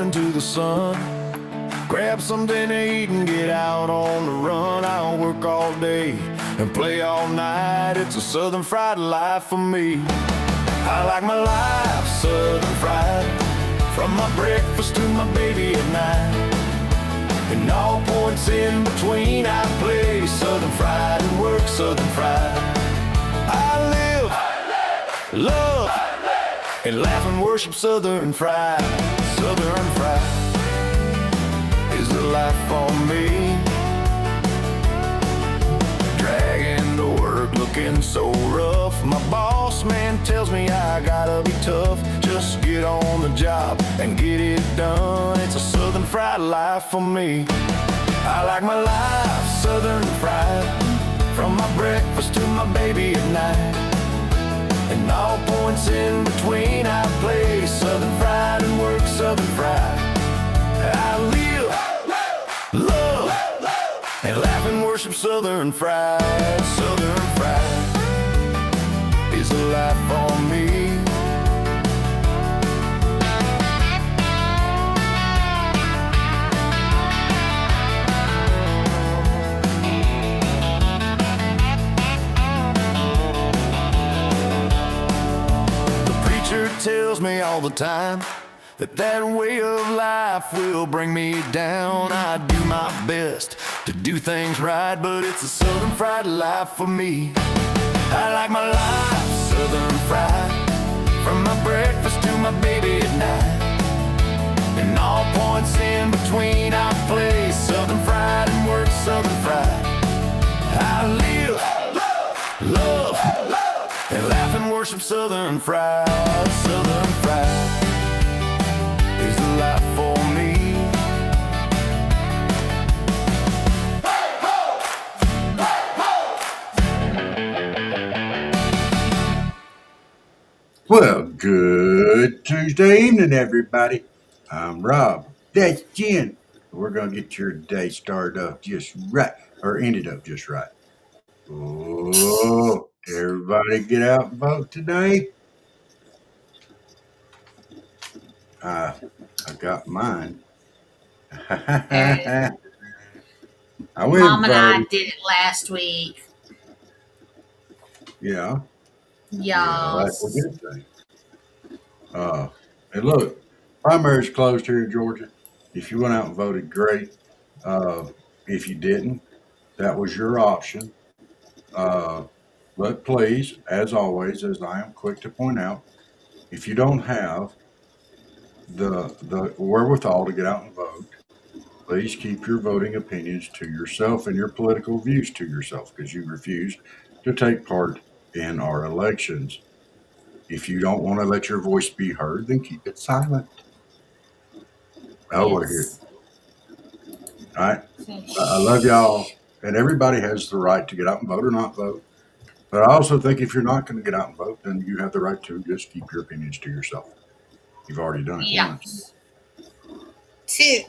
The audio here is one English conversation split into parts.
morning to the sun. Grab something to eat and get out on the run. I'll work all day and play all night. It's a Southern fried life for me. I like my life Southern fried, from my breakfast to my baby at night. And all points in between I play Southern fried and work Southern fried. I live, love, and laugh and worship Southern fried. Southern fried is the life for me. Dragging to work looking so rough. My boss man tells me I gotta be tough. Just get on the job and get it done. It's a Southern fried life for me. I like my life Southern fried, from my breakfast to my baby at night. And all points in between I play Southern fried and work Southern fried. I live, love, and laugh and worship Southern fried. Southern fried is a life for me. Tells me all the time that way of life will bring me down. I do my best to do things right, but it's a Southern fried life for me. I like my life Southern fried, from my breakfast to my baby at night. And all points in between I play Southern fried and work Southern fried. I live, love, and laugh and worship Southern fried. Southern fried is the life for me. Well, good Tuesday evening, everybody. I'm Rob. That's Jen. We're going to get your day started off just right, or ended up just right. Oh, everybody get out and vote today. I got mine. I went Mom and I voted. did it last week. Yeah, Y'all. that's a good thing. And look, primary's closed here in Georgia. If you went out and voted, great. If you didn't, that was your option. But please, as always, as I am quick to point out, if you don't have the wherewithal to get out and vote, please keep your voting opinions to yourself and your political views to yourself, because you refuse to take part in our elections. If you don't want to let your voice be heard, then keep it silent. Over here. All right. I love y'all. And everybody has the right to get out and vote or not vote. But I also think if you're not going to get out and vote, then you have the right to just keep your opinions to yourself. You've already done it once. Two.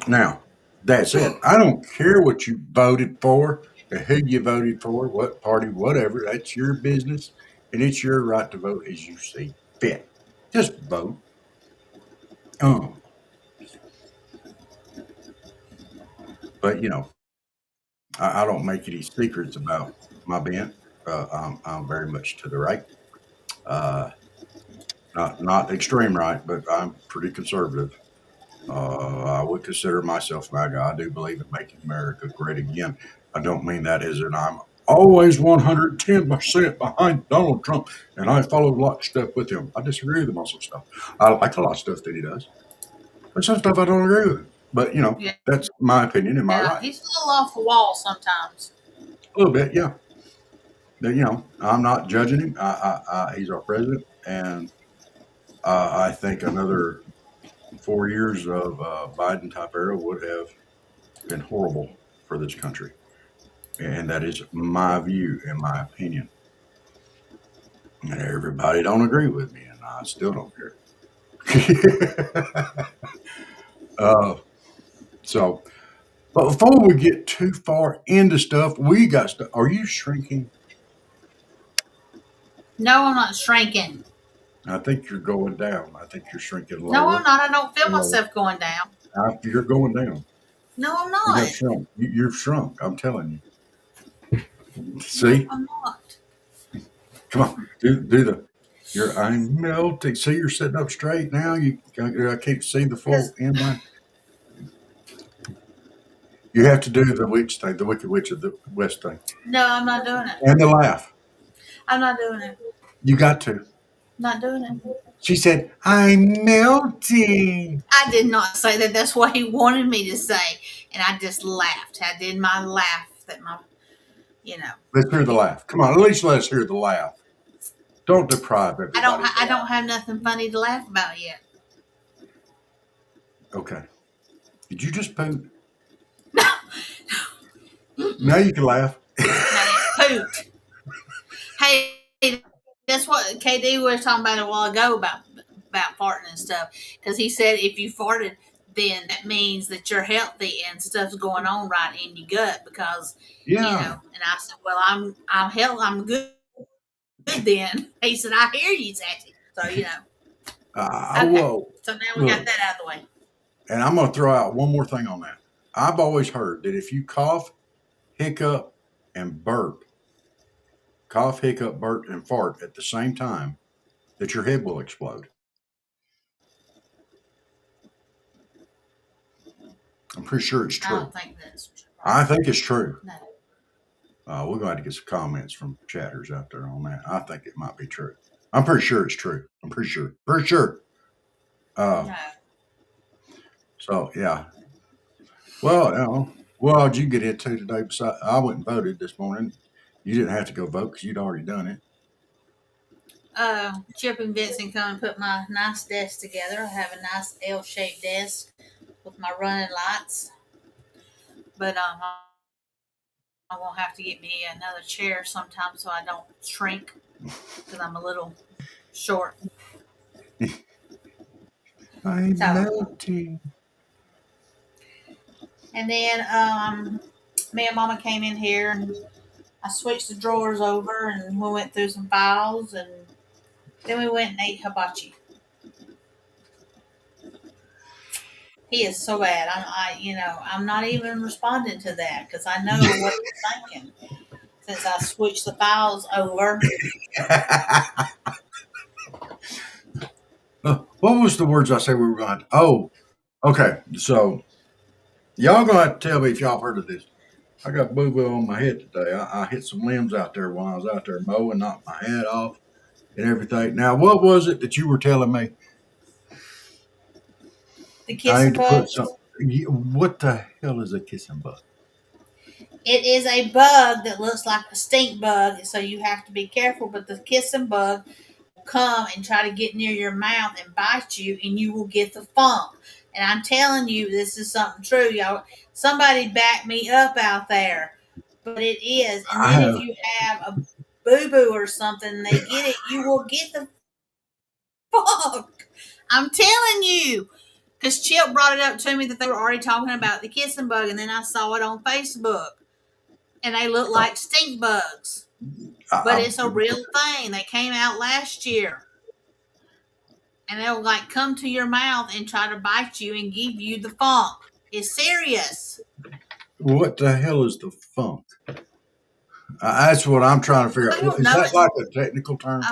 Now, that's it. I don't care what you voted for, or who you voted for, what party, whatever. That's your business, and it's your right to vote as you see fit. Just vote. But I don't make any secrets about my bent. I'm very much to the right. Not extreme right, but I'm pretty conservative. I would consider myself MAGA. I do believe in making America great again. I don't mean that as in I'm always 110% behind Donald Trump, and I follow lockstep with him. I disagree with him on some stuff. I like a lot of stuff that he does, but some stuff I don't agree with. But that's my opinion. Am I right? He's a little off the wall sometimes. A little bit, yeah. But, I'm not judging him. He's our president, and I think another 4 years of Biden type era would have been horrible for this country. And that is my view and my opinion. And everybody don't agree with me, and I still don't care. But before we get too far into stuff, we got stuff. Are you shrinking? No, I'm not shrinking. I think you're going down. I think you're shrinking No, I'm lower not. I don't feel and lower. myself going down. You're going down. No, I'm You not. got shrunk. You've shrunk. I'm telling you. No, See? I'm not. Come on. Do the. I'm melting. See, you're sitting up straight now. I can't see the full Because end line. You have to do the witch thing, the Wicked Witch of the West thing, no, I'm not doing it. and the laugh. I'm not doing it. You got to. Not doing it. She said, "I'm melting." I did not say that. That's what he wanted me to say, and I just laughed. I did my laugh that my, you know. Let's hear the laugh. Come on, at least let us hear the laugh. Don't deprive everybody. I don't have nothing funny to laugh about yet. Okay. Did you just poop? Now you can laugh. I didn't poot. Hey, that's what KD was talking about a while ago about farting and stuff. Because he said if you farted, then that means that you're healthy and stuff's going on right in your gut. Because you Yeah. know, and I said, well, I'm good. Then he said, I hear you, Sassy. So you know, okay. Whoa. So now we got that out of the way. And I'm going to throw out one more thing on that. I've always heard that if you cough, hiccup, and burp, cough, hiccup, burp, and fart at the same time, that your head will explode. I'm pretty sure it's I true. don't think that's true. I think it's true. No. We're going to have to get some comments from chatters out there on that. I think it might be true. I'm pretty sure it's true. I'm pretty sure. Pretty sure. No. So, yeah. Well, you know, what did you get into today? Besides, I went and voted this morning. You didn't have to go vote because you'd already done it. Chip and Vincent come and put my nice desk together. I have a nice L-shaped desk with my running lights. But I'm gonna have to get me another chair sometime so I don't shrink because I'm a little short. I'm So- melting. And then me and Mama came in here and I switched the drawers over and we went through some files and then we went and ate hibachi. He is so bad. I'm not even responding to that because I know what he's thinking. Since I switched the files over, What was the words I said we were going to? Oh, okay. So, y'all going to have to tell me if y'all heard of this. I got boo-boo on my head today. I hit some limbs out there while I was out there mowing, knocked my head off and everything. Now, what was it that you were telling me? the I kissing need to put bug. some. What the hell is a kissing bug? It is a bug that looks like a stink bug, so you have to be careful. But the kissing bug will come and try to get near your mouth and bite you, and you will get the funk. And I'm telling you, this is something true, y'all. Somebody back me up out there, but it is. And then if you have a boo boo or something, and they get it, you will get the funk. I'm telling you. Because Chip brought it up to me that they were already talking about the kissing bug, and then I saw it on Facebook. And they look like stink bugs. But it's a real thing. They came out last year. And they'll like come to your mouth and try to bite you and give you the funk. It's serious. What the hell is the funk? That's what I'm trying to figure I out. don't Is know. that like a technical term?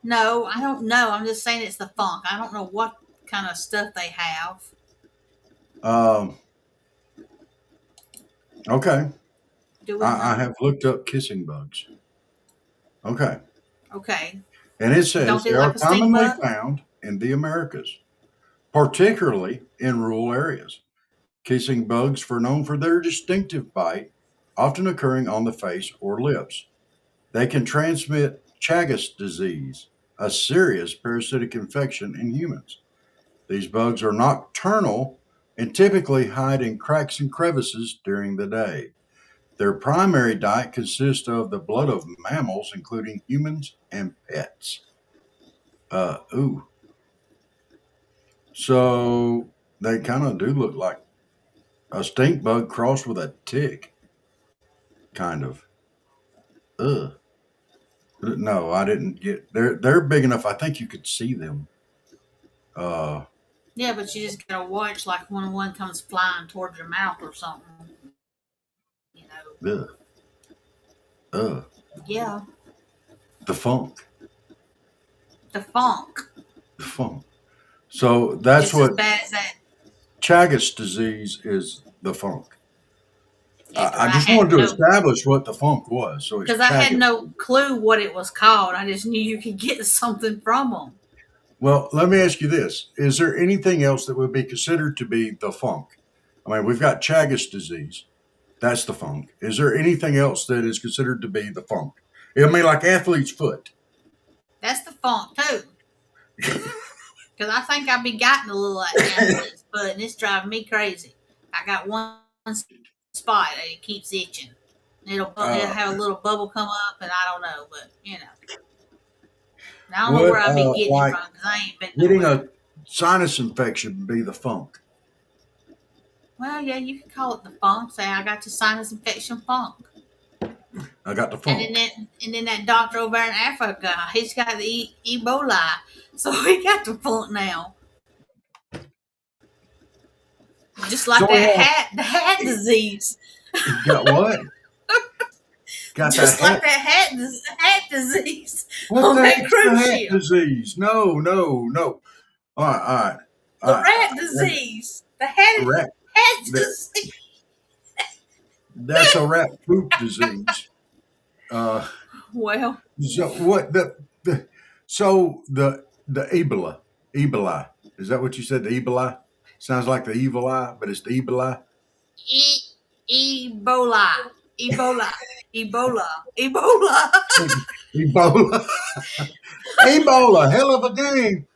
No, I don't know. I'm just saying it's the funk. I don't know what kind of stuff they have. Okay. Do we I know? have looked up kissing bugs. Okay. Okay. And it says Don't they they like are a stink commonly bug? found in the Americas, particularly in rural areas. Kissing bugs are known for their distinctive bite, often occurring on the face or lips. They can transmit Chagas disease, a serious parasitic infection in humans. These bugs are nocturnal and typically hide in cracks and crevices during the day. Their primary diet consists of the blood of mammals, including humans and pets. Ooh. So they kind of do look like a stink bug crossed with a tick. Kind of. Ugh. No, I didn't get. They're big enough. I think you could see them. Uh, Yeah, but you just gotta watch like when one comes flying towards your mouth or something. You know. ugh, ugh, Yeah, the funk, the funk, the funk. So that's just as what bad as that. Chagas disease is. The funk. Yeah, because I just wanted to establish what the funk was. So it's I had Chagas. no clue what it was called. I just knew you could get something from them. Well, let me ask you this: is there anything else that would be considered to be the funk? I mean, we've got Chagas disease. That's the funk. Is there anything else that is considered to be the funk? I mean, like athlete's foot. That's the funk too. Because I think I be getting a little like that, but it's driving me crazy. I got one spot that it keeps itching. It'll have a little bubble come up, and I don't know, but you know, I don't know where I've been getting it like from because I ain't been getting nowhere. a sinus infection would be the funk. Well, yeah, you can call it the funk. Say I got the sinus infection funk. I got the funk. And then that doctor over in Africa, he's got the Ebola, so he got the funk now. Just like So we have the hat disease. got what? Got Just that like hat. that hat disease What on the that heck's the cruise hat ship. disease? No, no, no. All right, all right. The rat disease. The hat Rat. disease. That's a rat poop disease. Well, So what the Ebola. Is that what you said? The Ebola? Sounds like the evil eye, but it's the Ebola. Ebola. Ebola. Ebola. Ebola. Ebola. Ebola, hell of a game.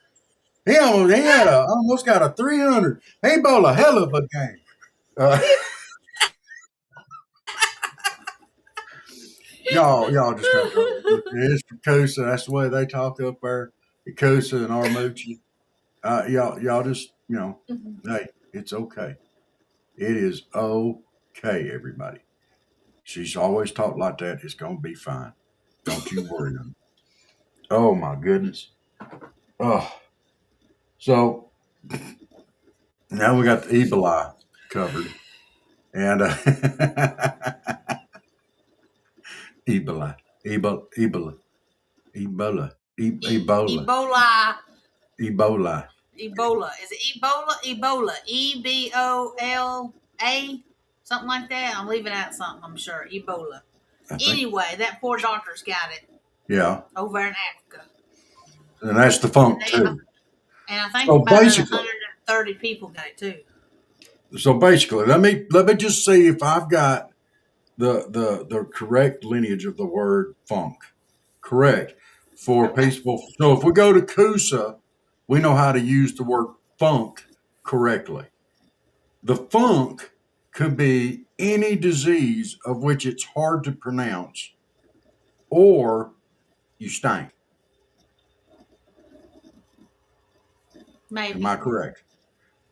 He almost got a 300. Ebola, hell of a game. Y'all just got to. It's from Coosa. That's the way they talk up there. Coosa and Armucci. Y'all just, hey, it's okay. It is okay, everybody. She's always talked like that. It's going to be fine. Don't you worry. Oh, my goodness. Oh, so now we got the Ebola covered. And Ebola, Ebola, Ebola, Ebola, Ebola. Ebola. Ebola. Is it Ebola? Ebola. Ebola. Something like that. I'm leaving out something, I'm sure. Ebola. Anyway, that poor doctor's got it. Yeah. Over in Africa. And that's the funk, too. And I think about 130 people got it, too. So basically, let me just see if I've got the correct lineage of the word funk. Correct. For peaceful. So if we go to Coosa, we know how to use the word funk correctly. The funk could be any disease of which it's hard to pronounce or you stink. Maybe. Am I correct?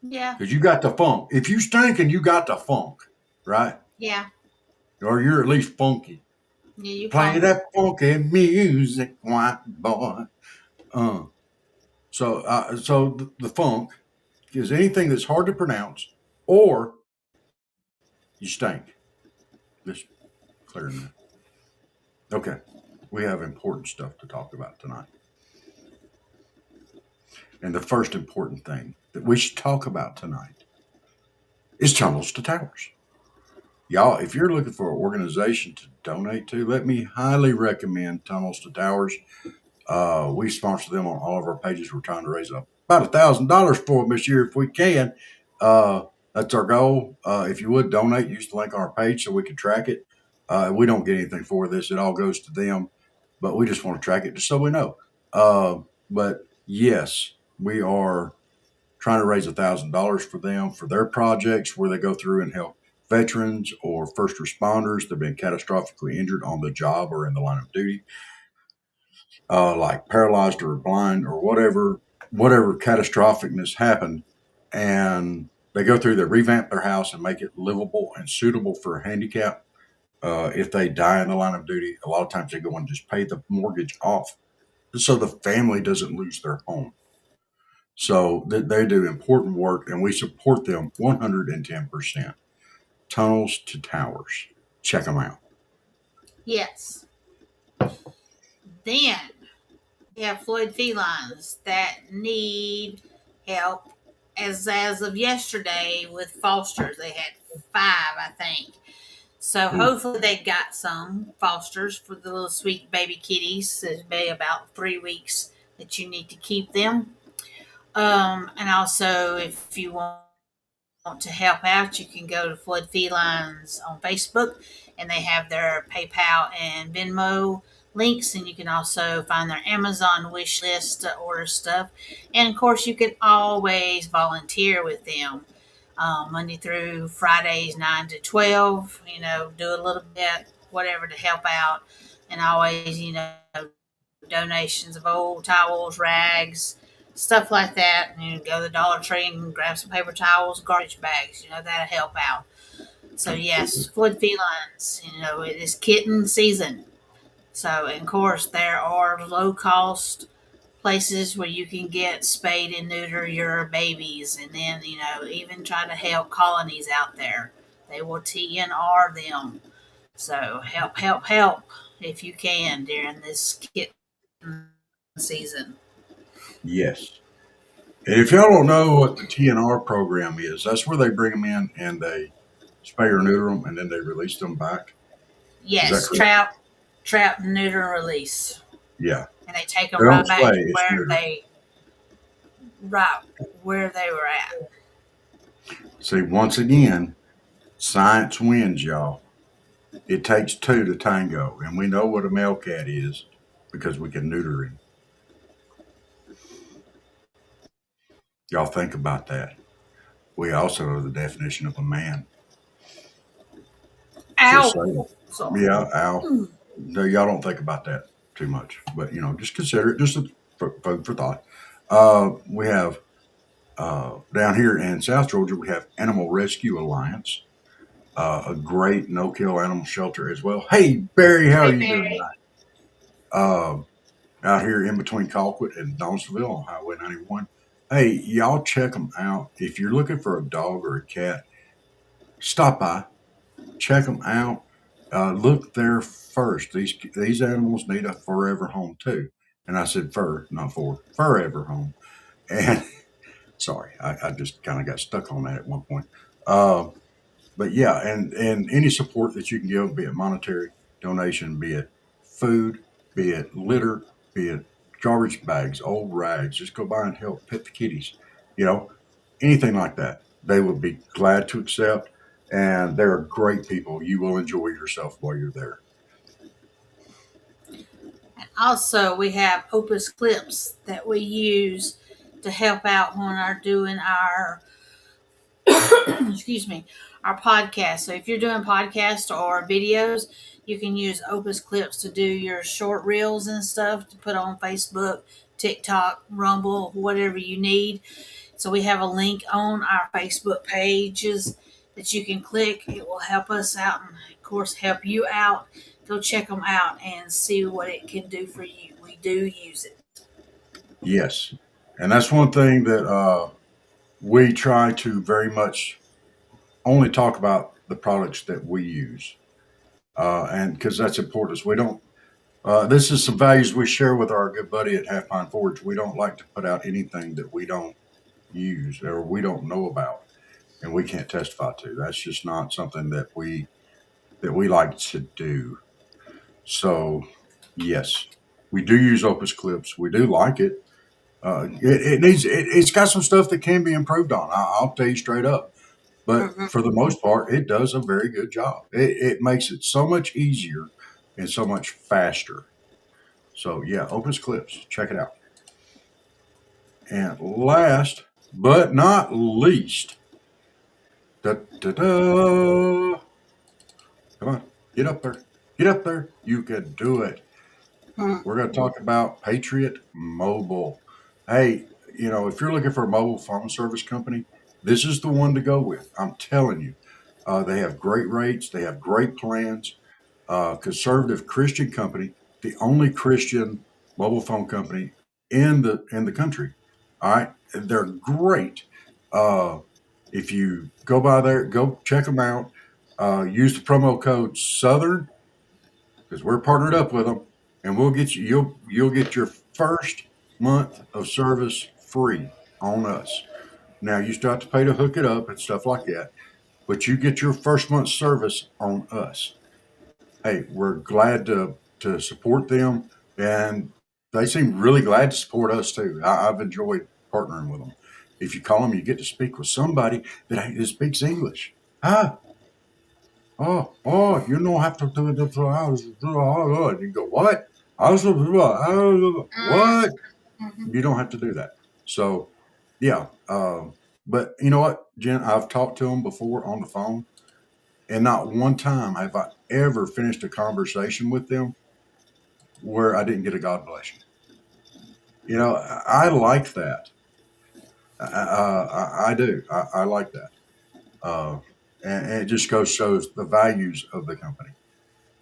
Yeah. Because you got the funk. If you stink and you got the funk, right? Yeah. Or you're at least funky. Yeah, you Play that funky music, white boy. So the funk is anything that's hard to pronounce or you stink. Just clearing that. Okay. We have important stuff to talk about tonight. And the first important thing that we should talk about tonight is Tunnels to Towers. Y'all, if you're looking for an organization to donate to, let me highly recommend Tunnels to Towers. We sponsor them on all of our pages. We're trying to raise about $1,000 for them this year if we can. That's our goal. If you would donate, use the link on our page so we can track it. We don't get anything for this. It all goes to them, but we just want to track it just so we know. But yes, we are trying to raise $1,000 for them for their projects where they go through and help veterans or first responders that have been catastrophically injured on the job or in the line of duty, like paralyzed or blind or whatever catastrophicness happened. And they go through, they revamp their house and make it livable and suitable for a handicap. If they die in the line of duty, a lot of times they go and just pay the mortgage off so the family doesn't lose their home. So they do important work, and we support them 110%. Tunnels to Towers. Check them out. Yes. Then we have Floyd felines that need help. As of yesterday with fosters, they had 5, I think. So Hmm. hopefully they got some fosters for the little sweet baby kitties. It'll be about 3 weeks that you need to keep them. And also, if you want to help out, you can go to Flood Felines on Facebook, and they have their PayPal and Venmo links, and you can also find their Amazon wish list to order stuff. And of course, you can always volunteer with them. Monday through Fridays, 9 to 12, do a little bit, whatever to help out. And always, donations of old towels, rags, stuff like that. And you go to the Dollar Tree and grab some paper towels, garbage bags. That'll help out. So yes, Flood felines. It is kitten season. So and of course there are low cost places where you can get spayed and neuter your babies, and then even try to help colonies out there. They will TNR them. So help if you can during this kitten season. Yes. And if y'all don't know what the TNR program is, that's where they bring them in and they spay or neuter them, and then they release them back. Is that Yes, correct? trap, neuter, and release, Yeah. and they take them They don't right back spay, to it's neuter. where they were at. See, once again, science wins, y'all. It takes two to tango, and we know what a male cat is because we can neuter him. Y'all think about that. We also know the definition of a man. Just Ow! saying. Sorry. Yeah, Al. No, y'all don't think about that too much, but just consider it just a food for thought. We have down here in South Georgia, we have Animal Rescue Alliance, a great no-kill animal shelter as well. Hey, Barry, how are Hey, you doing Barry. tonight? Out here in between Colquitt and Donaldsonville on Highway 91. Hey, y'all check them out. If you're looking for a dog or a cat, stop by, check them out. Look there first. These animals need a forever home too. And I said fur, not for forever home. And sorry, I just kind of got stuck on that at one point. But yeah, and any support that you can give, be it monetary donation, be it food, be it litter, be it garbage bags, old rags, just go by and help pet the kitties. You know, anything like that, they would be glad to accept. And they're great people. You will enjoy yourself while you're there. Also, we have Opus clips that we use to help out when we're doing our excuse me, our podcast. So if you're doing podcasts or videos, you can use Opus clips to do your short reels and stuff to put on Facebook, TikTok, Rumble, whatever you need. So we have a link on our Facebook pages that you can click. It will help us out and, of course, help you out. Go check them out and see what it can do for you. We do use it. Yes. And that's one thing that we try to very much only talk about the products that we use. And because that's important. We don't, this is some values we share with our good buddy at Half Pine Forge. We don't like to put out anything that we don't use or we don't know about and we can't testify to. That's just not something that we like to do. So yes, we do use Opus clips. We do like it. It's got some stuff that can be improved on. I'll tell you straight up. But for the most part, it does a very good job. It makes it so much easier and so much faster. So yeah, Opus clips, check it out. And last but not least, da, da, da. Come on, get up there. Get up there. You can do it. We're going to talk about Patriot Mobile. Hey, if you're looking for a mobile phone service company, this is the one to go with. I'm telling you. They have great rates. They have great plans. conservative Christian company, the only Christian mobile phone company in the country. All right, they're great. If you go by there, go check them out. Use the promo code Southern because we're partnered up with them, and we'll get you. You'll get your first month of service free on us. Now you still have to pay to hook it up and stuff like that, but you get your first month's service on us. Hey, we're glad to support them, and they seem really glad to support us too. I've enjoyed partnering with them. If you call them, you get to speak with somebody that speaks English. Ah, you don't have to do it for hours. You go, what? What? Mhm. You don't have to do that. So, yeah. But you know what, Jen? I've talked to them before on the phone, and not one time have I ever finished a conversation with them where I didn't get a God bless you. You know, I like that. I do. I like that. Uh, and it just shows the values of the company.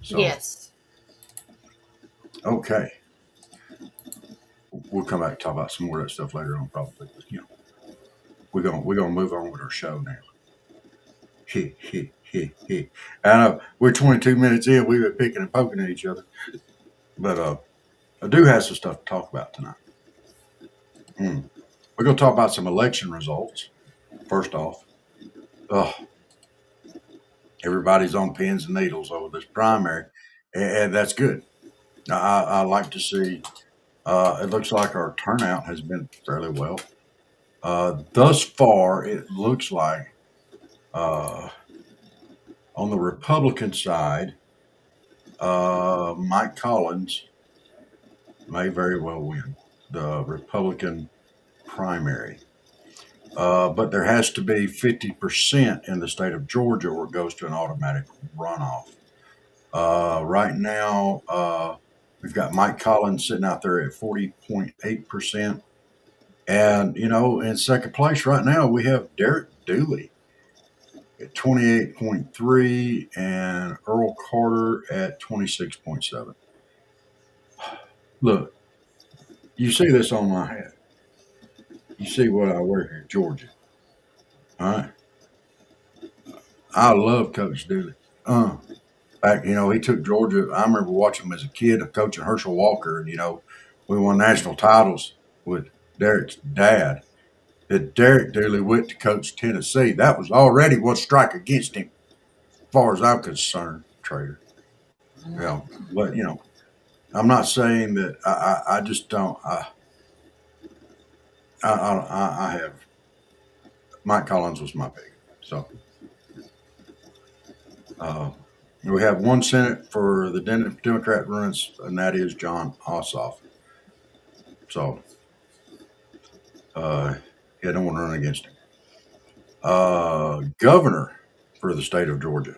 So, Yes. okay. We'll come back and talk about some more of that stuff later on, probably. But, you know, we're gonna move on with our show now. I know we're 22 minutes in. We've been picking and poking at each other, but I do have some stuff to talk about tonight. We're gonna talk about some election results. First off, oh, everybody's on pins and needles over this primary, and that's good. I like to see. It looks like our turnout has been fairly well. Thus far, it looks like on the Republican side, Mike Collins may very well win the Republican primary. But there has to be 50% in the state of Georgia or it goes to an automatic runoff. Right now, we've got Mike Collins sitting out there at 40.8%. And, you know, in second place right now, we have Derek Dooley at 28.3 and Earl Carter at 26.7. Look, you see this on my hat. You see what I wear here, Georgia. All right. I love Coach Dooley. Back, you know, he took Georgia. I remember watching him as a kid, coaching Herschel Walker, and, you know, we won national titles with Derek's dad. That Derek Dooley went to coach Tennessee. That was already one strike against him, as far as I'm concerned, Trader. Yeah. But, you know, I'm not saying that I just don't. I have Mike Collins was my pick. So we have one Senate for the Democrat runs, and that is John Ossoff. So yeah, don't want to run against him. Governor for the state of Georgia.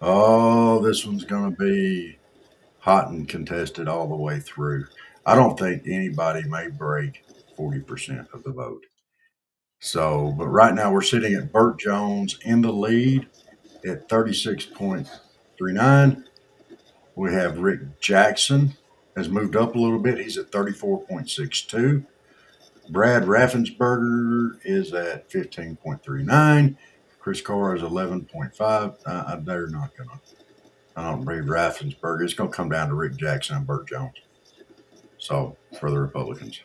Oh, this one's going to be hot and contested all the way through. I don't think anybody may break 40% of the vote. So, but right now we're sitting at Burt Jones in the lead at 36.39. We have Rick Jackson has moved up a little bit. He's at 34.62. Brad Raffensperger is at 15.39. Chris Carr is 11.5. They're not going to. I don't believe Raffensperger. It's going to come down to Rick Jackson and Burt Jones. So, for the Republicans.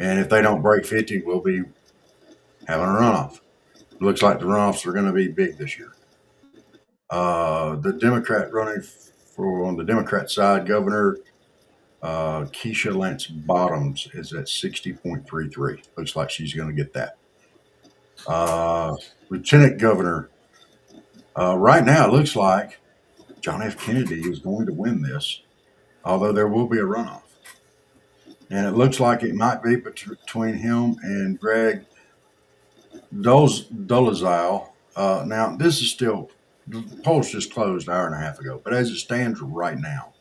And if they don't break 50, we'll be having a runoff. It looks like the runoffs are going to be big this year. The Democrat running for on the Democrat side, Governor Keisha Lance Bottoms is at 60.33. Looks like she's going to get that. Lieutenant Governor, right now it looks like John F. Kennedy is going to win this, although there will be a runoff. And it looks like it might be between him and Greg Dolezal. Now, this is still, the polls just closed an hour and a half ago, but as it stands right now,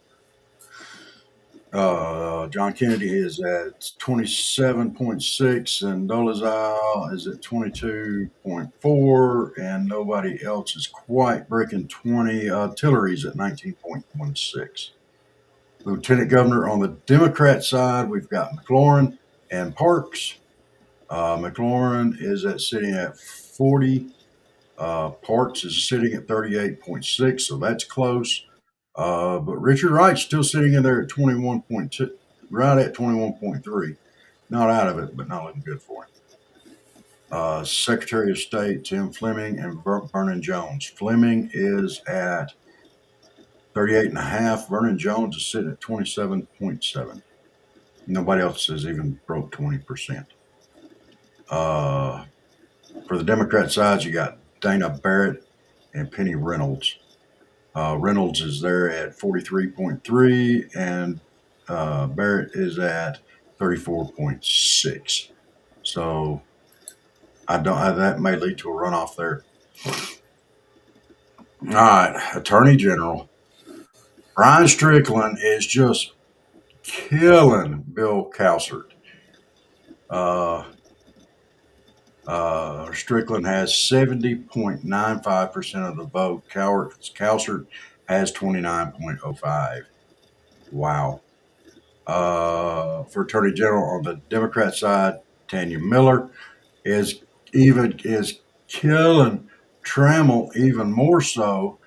John Kennedy is at 27.6, and Dolezal is at 22.4, and nobody else is quite breaking 20. Tillery's at 19.16. Lieutenant Governor on the Democrat side, we've got McLaurin and Parks. McLaurin is sitting at 40. Parks is sitting at 38.6, so that's close. But Richard Wright's still sitting in there at 21.2, right at 21.3. Not out of it, but not looking good for him. Secretary of State Tim Fleming and Vernon Jones. Fleming is at 38.5. Vernon Jones is sitting at 27.7. Nobody else has even broke 20%. For the Democrat side, you got Dana Barrett and Penny Reynolds. Reynolds is there at 43.3, and Barrett is at 34.6. So that may lead to a runoff there. All right, Attorney General Brian Strickland is just killing Bill Cowsert. Strickland has 70.95% of the vote. Cowsert has 29.05. Wow. For Attorney General on the Democrat side, Tanya Miller is killing Trammell even more so,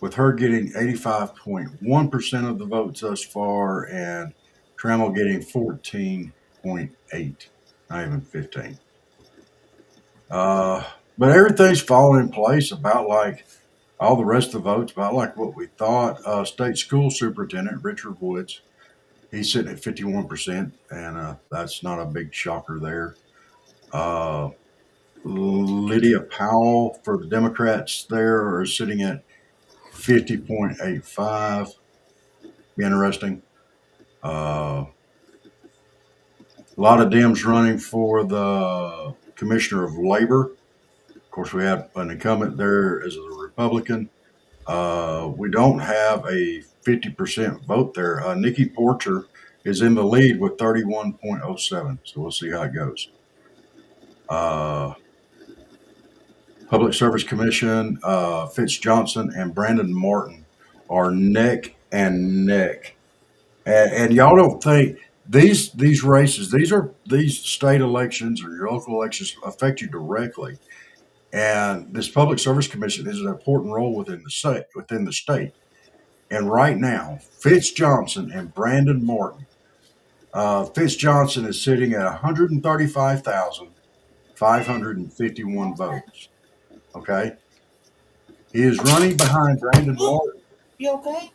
with her getting 85.1% of the votes thus far, and Trammell getting 14.8, not even 15. But everything's falling in place about like all the rest of the votes, about like what we thought. State School Superintendent Richard Woods, he's sitting at 51%, and that's not a big shocker there. Lydia Powell for the Democrats there are sitting at 50.85. Interesting. A lot of Dems running for the Commissioner of Labor. Of course, we have an incumbent there as a Republican. We don't have a 50% vote there. Nikki Porcher is in the lead with 31.07. So we'll see how it goes. Public Service Commission, Fitz Johnson and Brandon Martin are neck and neck. And y'all don't think these races, these state elections or your local elections affect you directly. And this Public Service Commission is an important role within the state. And right now, Fitz Johnson and Brandon Martin, Fitz Johnson is sitting at 135,551 votes. Okay. He is running behind Brandon Martin. You okay?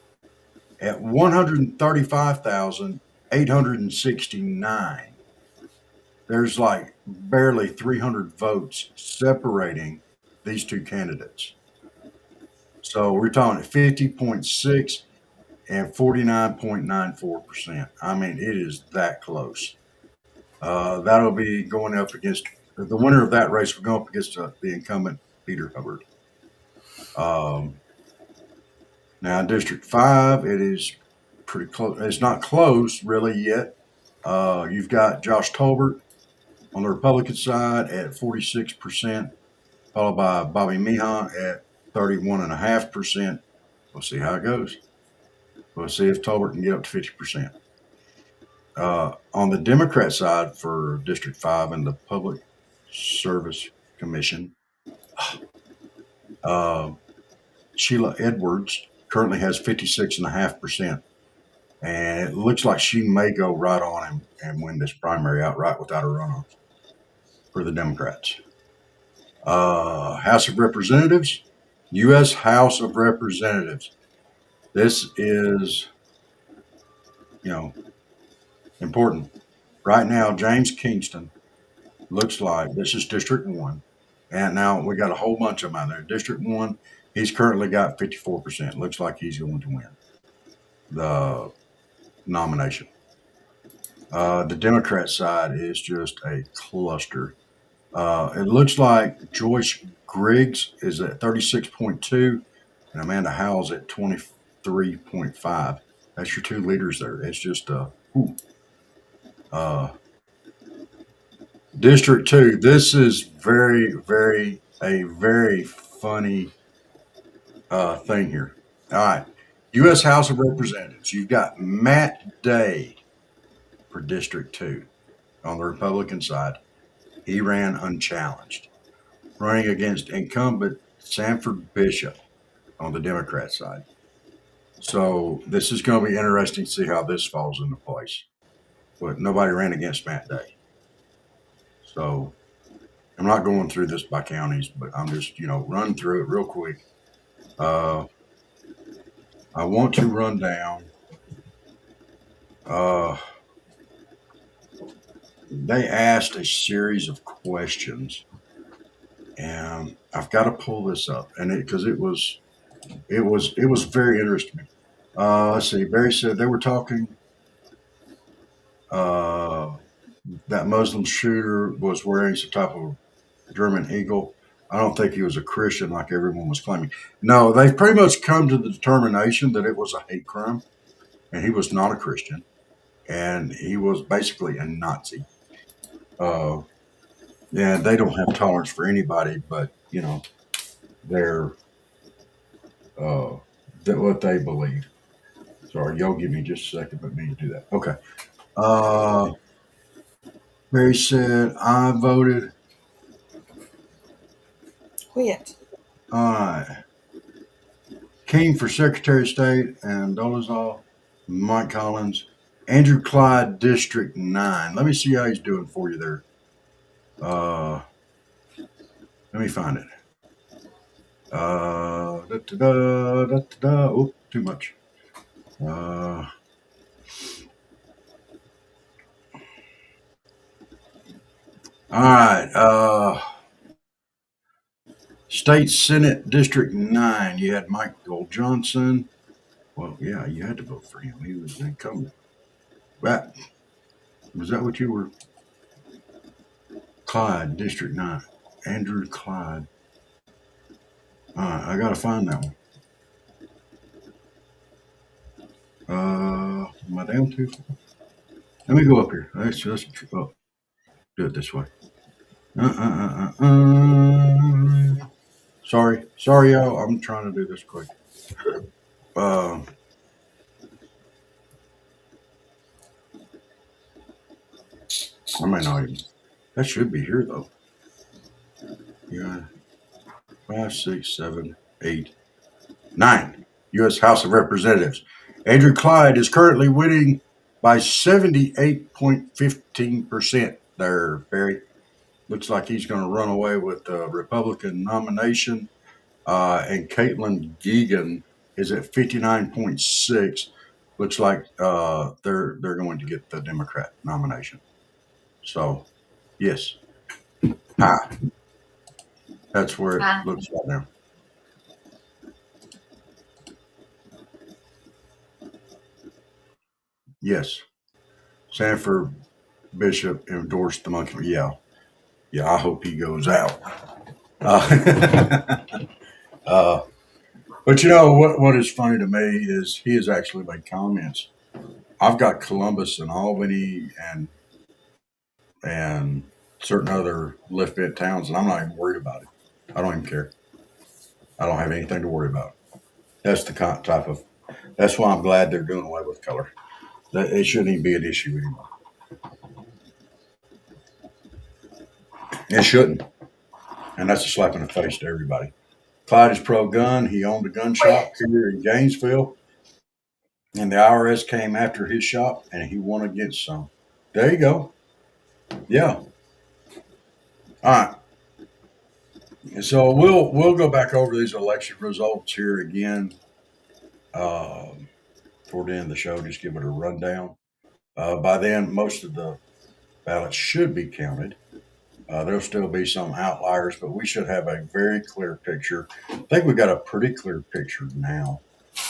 At 135,869. There's like barely 300 votes separating these two candidates. So we're talking at 50.6 and 49.94%. I mean, it is that close. That'll be going up against the winner of that race. Will go up against the incumbent Peter Hubbard. Now, in District 5, it is pretty close. It's not close really yet. You've got Josh Tolbert on the Republican side at 46%, followed by Bobby Meehan at 31.5%. We'll see how it goes. We'll see if Tolbert can get up to 50%. On the Democrat side for District 5 and the Public Service Commission, Sheila Edwards currently has 56.5%. And it looks like she may go right on him and win this primary outright without a runoff for the Democrats. House of Representatives, U.S. House of Representatives. This is, important. Right now, James Kingston looks like this is District 1. And now we got a whole bunch of them out there. District 1, he's currently got 54%. Looks like he's going to win the nomination. The Democrat side is just a cluster. It looks like Joyce Griggs is at 36.2 and Amanda Howell's at 23.5. That's your two leaders there. It's just whew. uh District 2. This is a very funny thing here. All right. U.S. House of Representatives. You've got Matt Day for District 2 on the Republican side. He ran unchallenged, running against incumbent Sanford Bishop on the Democrat side. So this is going to be interesting to see how this falls into place. But nobody ran against Matt Day. So I'm not going through this by counties, but I'm just, run through it real quick. I want to run down. They asked a series of questions, and I've got to pull this up, and because it was very interesting. Let's see. Barry said they were talking. That Muslim shooter was wearing some type of German eagle. I don't think he was a Christian like everyone was claiming. No, they've pretty much come to the determination that it was a hate crime, and he was not a Christian, and he was basically a Nazi. Yeah, they don't have tolerance for anybody, but they're what they believe. Sorry, y'all give me just a second, but me to do that. Okay. Mary said I voted. Quit. All right. King for Secretary of State and Dolezal, Mike Collins, Andrew Clyde, District 9. Let me see how he's doing for you there. Let me find it. Oh, too much. All right. State Senate District 9. You had Michael Johnson. Well, yeah, you had to vote for him. He was incumbent. But was that what you were? Clyde, District 9. Andrew Clyde. All right, I got to find that one. Am I down too far? Let me go up here. Let's do it this way. Sorry, y'all. I'm trying to do this quick. I may not even. That should be here though. Yeah. 5, 6, 7, 8, 9. U.S. House of Representatives. Andrew Clyde is currently winning by 78.15% there, Barry. Looks like he's going to run away with the Republican nomination. And Caitlin Geegan is at 59.6. Looks like they're going to get the Democrat nomination. So, yes. Hi. That's where it looks right now. Yes. Sanford Bishop endorsed the monkey. Yeah, I hope he goes out. But what is funny to me is he has actually made comments. I've got Columbus and Albany and certain other lift bit towns, and I'm not even worried about it. I don't even care. I don't have anything to worry about. That's the type of. That's why I'm glad they're doing away with color. That it shouldn't even be an issue anymore. It shouldn't, and that's a slap in the face to everybody. Clyde is pro-gun. He owned a gun shop here in Gainesville, and the IRS came after his shop, and he won against some. There you go. Yeah. All right. So we'll go back over these election results here again toward the end of the show. Just give it a rundown. By then, most of the ballots should be counted. There'll still be some outliers, but we should have a very clear picture. I think we've got a pretty clear picture now,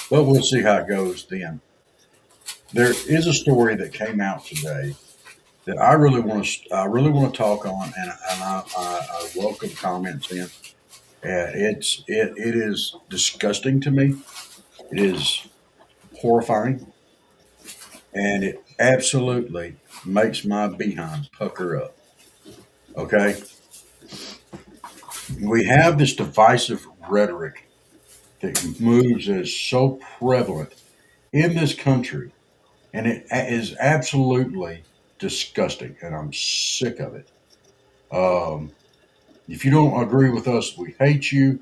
but we'll see how it goes then. There is a story that came out today that I really want to talk on, and I welcome comments in. It is disgusting to me. It is horrifying and it absolutely makes my behind pucker up. Okay, we have this divisive rhetoric that moves that is so prevalent in this country, and it is absolutely disgusting, and I'm sick of it. Um, if you don't agree with us, we hate you.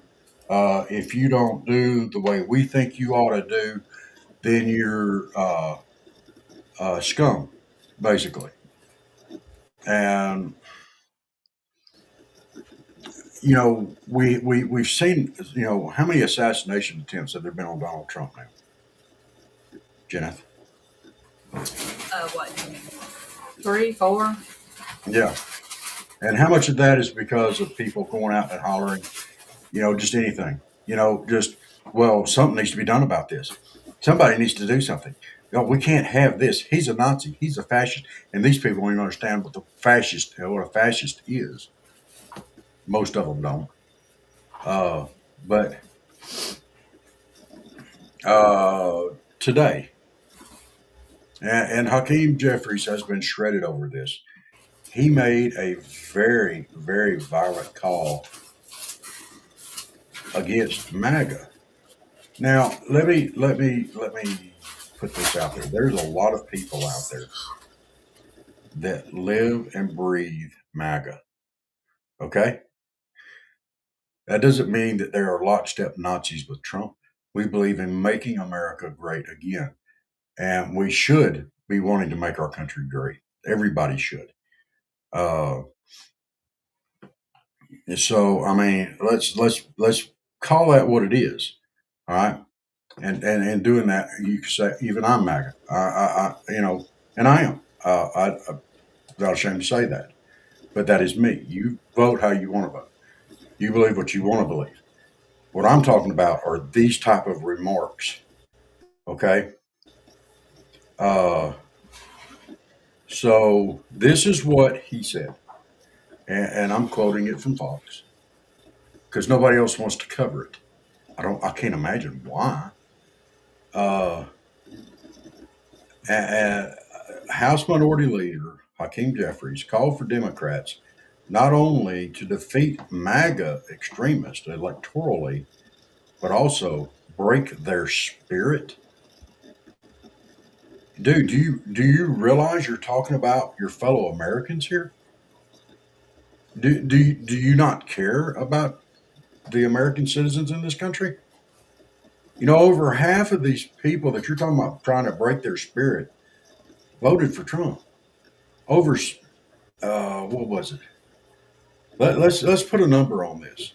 If you don't do the way we think you ought to do, then you're scum, basically. And we've seen how many assassination attempts have there been on Donald Trump now, Jennifer? What? 3, 4? Yeah, and how much of that is because of people going out and hollering, just anything, just well, something needs to be done about this. Somebody needs to do something. We can't have this. He's a Nazi. He's a fascist, and these people don't even understand what a fascist is. Most of them don't. But today, and Hakeem Jeffries has been shredded over this. He made a very, very violent call against MAGA. Now, let me put this out there. There's a lot of people out there that live and breathe MAGA. Okay? That doesn't mean that there are lockstep Nazis with Trump. We believe in making America great again. And we should be wanting to make our country great. Everybody should. So I mean, let's call that what it is. All right. And doing that, you can say even I'm MAGA. And I am. I'm not ashamed to say that, but that is me. You vote how you want to vote. You believe what you want to believe. What I'm talking about are these type of remarks. Okay. So this is what he said, and I'm quoting it from Fox because nobody else wants to cover it. I can't imagine why. And House Minority Leader Hakeem Jeffries called for Democrats not only to defeat MAGA extremists electorally, but also break their spirit. Dude, do you realize you're talking about your fellow Americans here? Do you not care about the American citizens in this country? Over half of these people that you're talking about trying to break their spirit voted for Trump. Over, what was it? Let's put a number on this.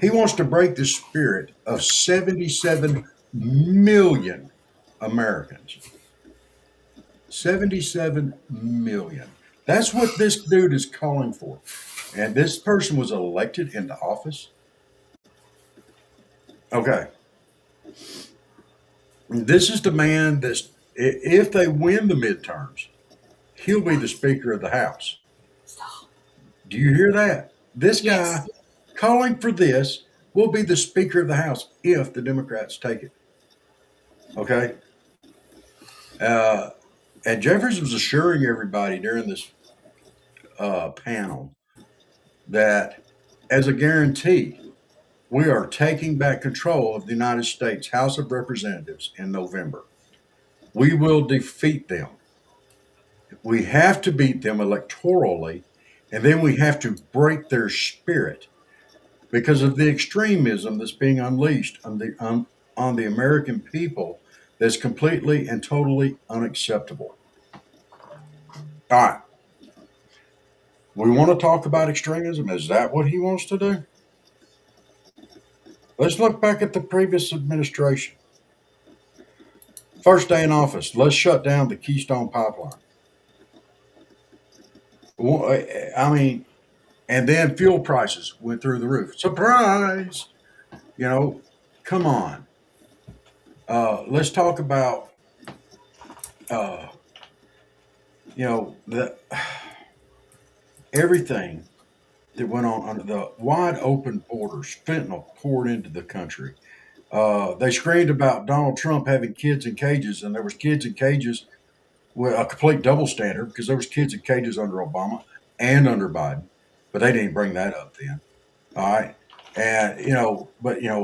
He wants to break the spirit of 77 million Americans. 77 million. That's what this dude is calling for. And this person was elected into office. Okay. This is the man that's, if they win the midterms, he'll be the Speaker of the House. Do you hear that? This guy Yes. calling for this will be the Speaker of the House if the Democrats take it. Okay? And Jeffries was assuring everybody during this panel that as a guarantee, we are taking back control of the United States House of Representatives in November. We will defeat them. We have to beat them electorally, and then we have to break their spirit because of the extremism that's being unleashed on the American people that's completely and totally unacceptable. All right. We want to talk about extremism. Is that what he wants to do? Let's look back at the previous administration. First day in office, let's shut down the Keystone Pipeline. I mean, and then fuel prices went through the roof. Surprise! Come on. Let's talk about, everything that went on under the wide open borders. Fentanyl poured into the country. They screamed about Donald Trump having kids in cages, and there was kids in cages a complete double standard because there was kids in cages under Obama and under Biden, but they didn't bring that up then. All right, and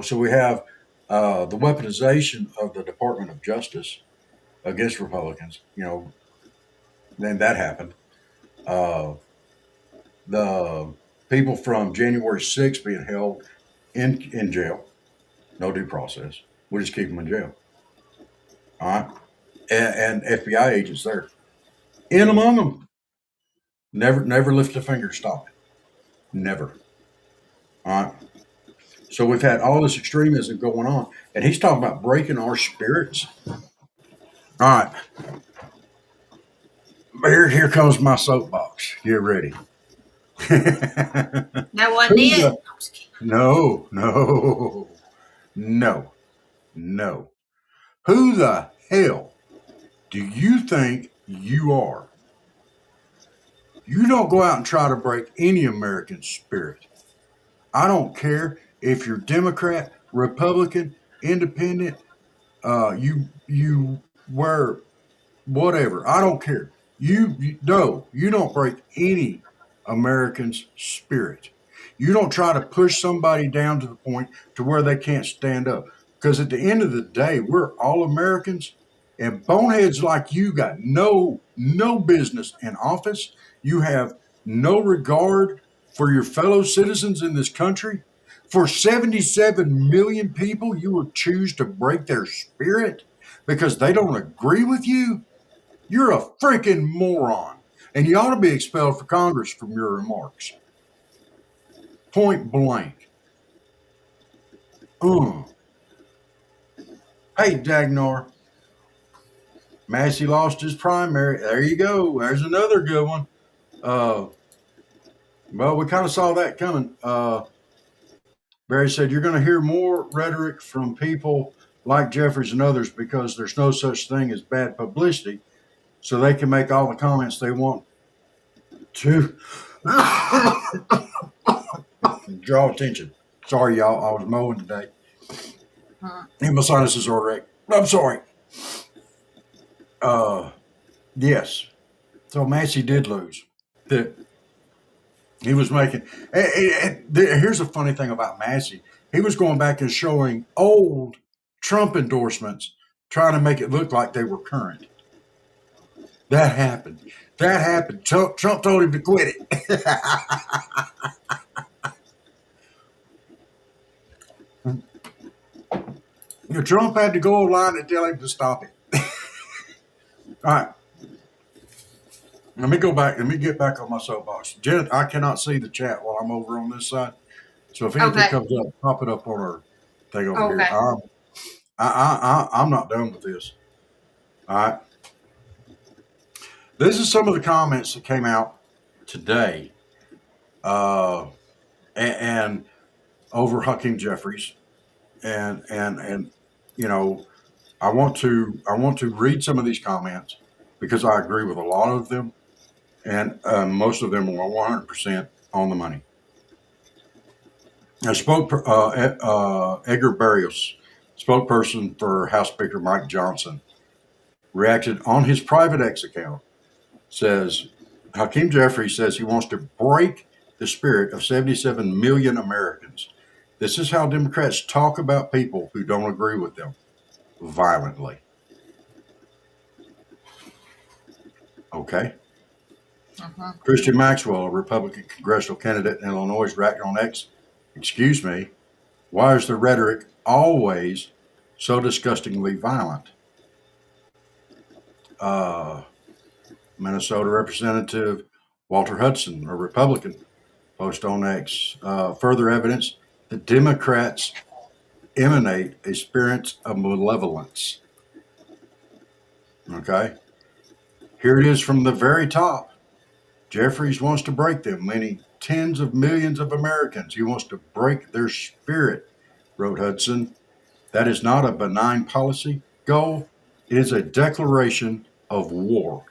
so we have the weaponization of the Department of Justice against Republicans. Then that happened. The people from January 6th being held in jail, no due process. We just keep them in jail. All right, and FBI agents there, in among them, never lift a finger to stop it, never. All right. So we've had all this extremism going on, and he's talking about breaking our spirits. All right. Here comes my soapbox. Get ready. That wasn't Who's it. the- I'm just kidding. No. Who the hell do you think you are? You don't go out and try to break any American spirit. I don't care if you're Democrat, Republican, Independent, you wear whatever. I don't care. You don't break any American's spirit. You don't try to push somebody down to the point to where they can't stand up. Because at the end of the day, we're all Americans, and boneheads like you got no business in office. You have no regard for your fellow citizens in this country. For 77 million people, you would choose to break their spirit because they don't agree with you? You're a freaking moron, and you ought to be expelled from Congress from your remarks. Point blank. Hey, Dagnar. Massey lost his primary. There you go. There's another good one. Well, we kind of saw that coming. Barry said, you're going to hear more rhetoric from people like Jeffries and others because there's no such thing as bad publicity, so they can make all the comments they want to draw attention. Sorry, y'all. I was mowing today. And my sinuses are wrecked. I'm sorry. Yes. So Massey did lose. He was making. Here's a funny thing about Massey. He was going back and showing old Trump endorsements, trying to make it look like they were current. That happened. Trump told him to quit it. Trump had to go online and tell him to stop it. All right. Let me go back. Let me get back on my soapbox. Janet, I cannot see the chat while I'm over on this side. So if anything comes up, pop it up on our thing over here. I'm not done with this. All right. This is some of the comments that came out today, and over Hakeem Jeffries, and I want to read some of these comments because I agree with a lot of them, and most of them are 100% on the money. I spoke Edgar Barrios, spokesperson for House Speaker Mike Johnson, reacted on his private X account. Says Hakeem Jeffries says he wants to break the spirit of 77 million Americans. This is how Democrats talk about people who don't agree with them, violently. Okay. Christian Maxwell, a Republican congressional candidate in Illinois, reacted on X. Excuse me, why is the rhetoric always so disgustingly violent? Minnesota Representative Walter Hudson, a Republican, post on X. Further evidence that Democrats emanate a spirit of malevolence. Okay. Here it is from the very top. Jeffries wants to break them, meaning tens of millions of Americans. He wants to break their spirit, wrote Hudson. That is not a benign policy goal. It is a declaration of war.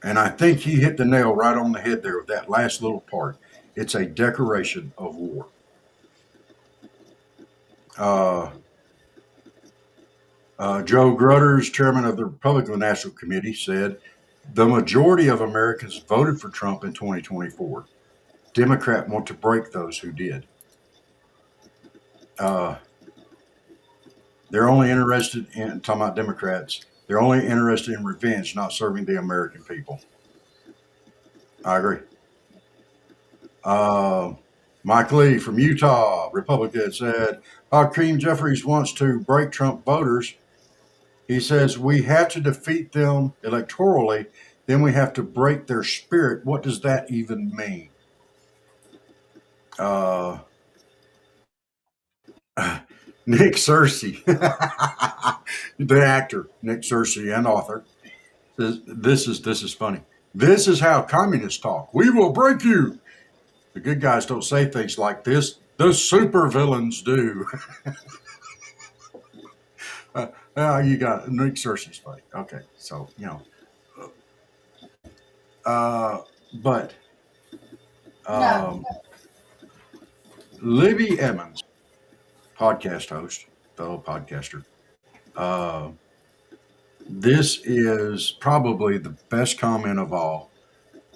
And I think he hit the nail right on the head there with that last little part. It's a declaration of war. Joe Grutters, chairman of the Republican National Committee, said the majority of Americans voted for Trump in 2024. Democrats want to break those who did. They're only interested in, talking about Democrats, they're only interested in revenge, not serving the American people. I agree. Mike Lee from Utah, Republican, said, Hakeem Jeffries wants to break Trump voters. He says, we have to defeat them electorally, then we have to break their spirit. What does that even mean? Nick Searcy, the actor, Nick Searcy, and author, says, this is funny. This is how communists talk. We will break you. The good guys don't say things like this. The supervillains do. You got Nick Searcy's funny. Okay, so but Libby Emmons, podcast host, fellow podcaster. This is probably the best comment of all,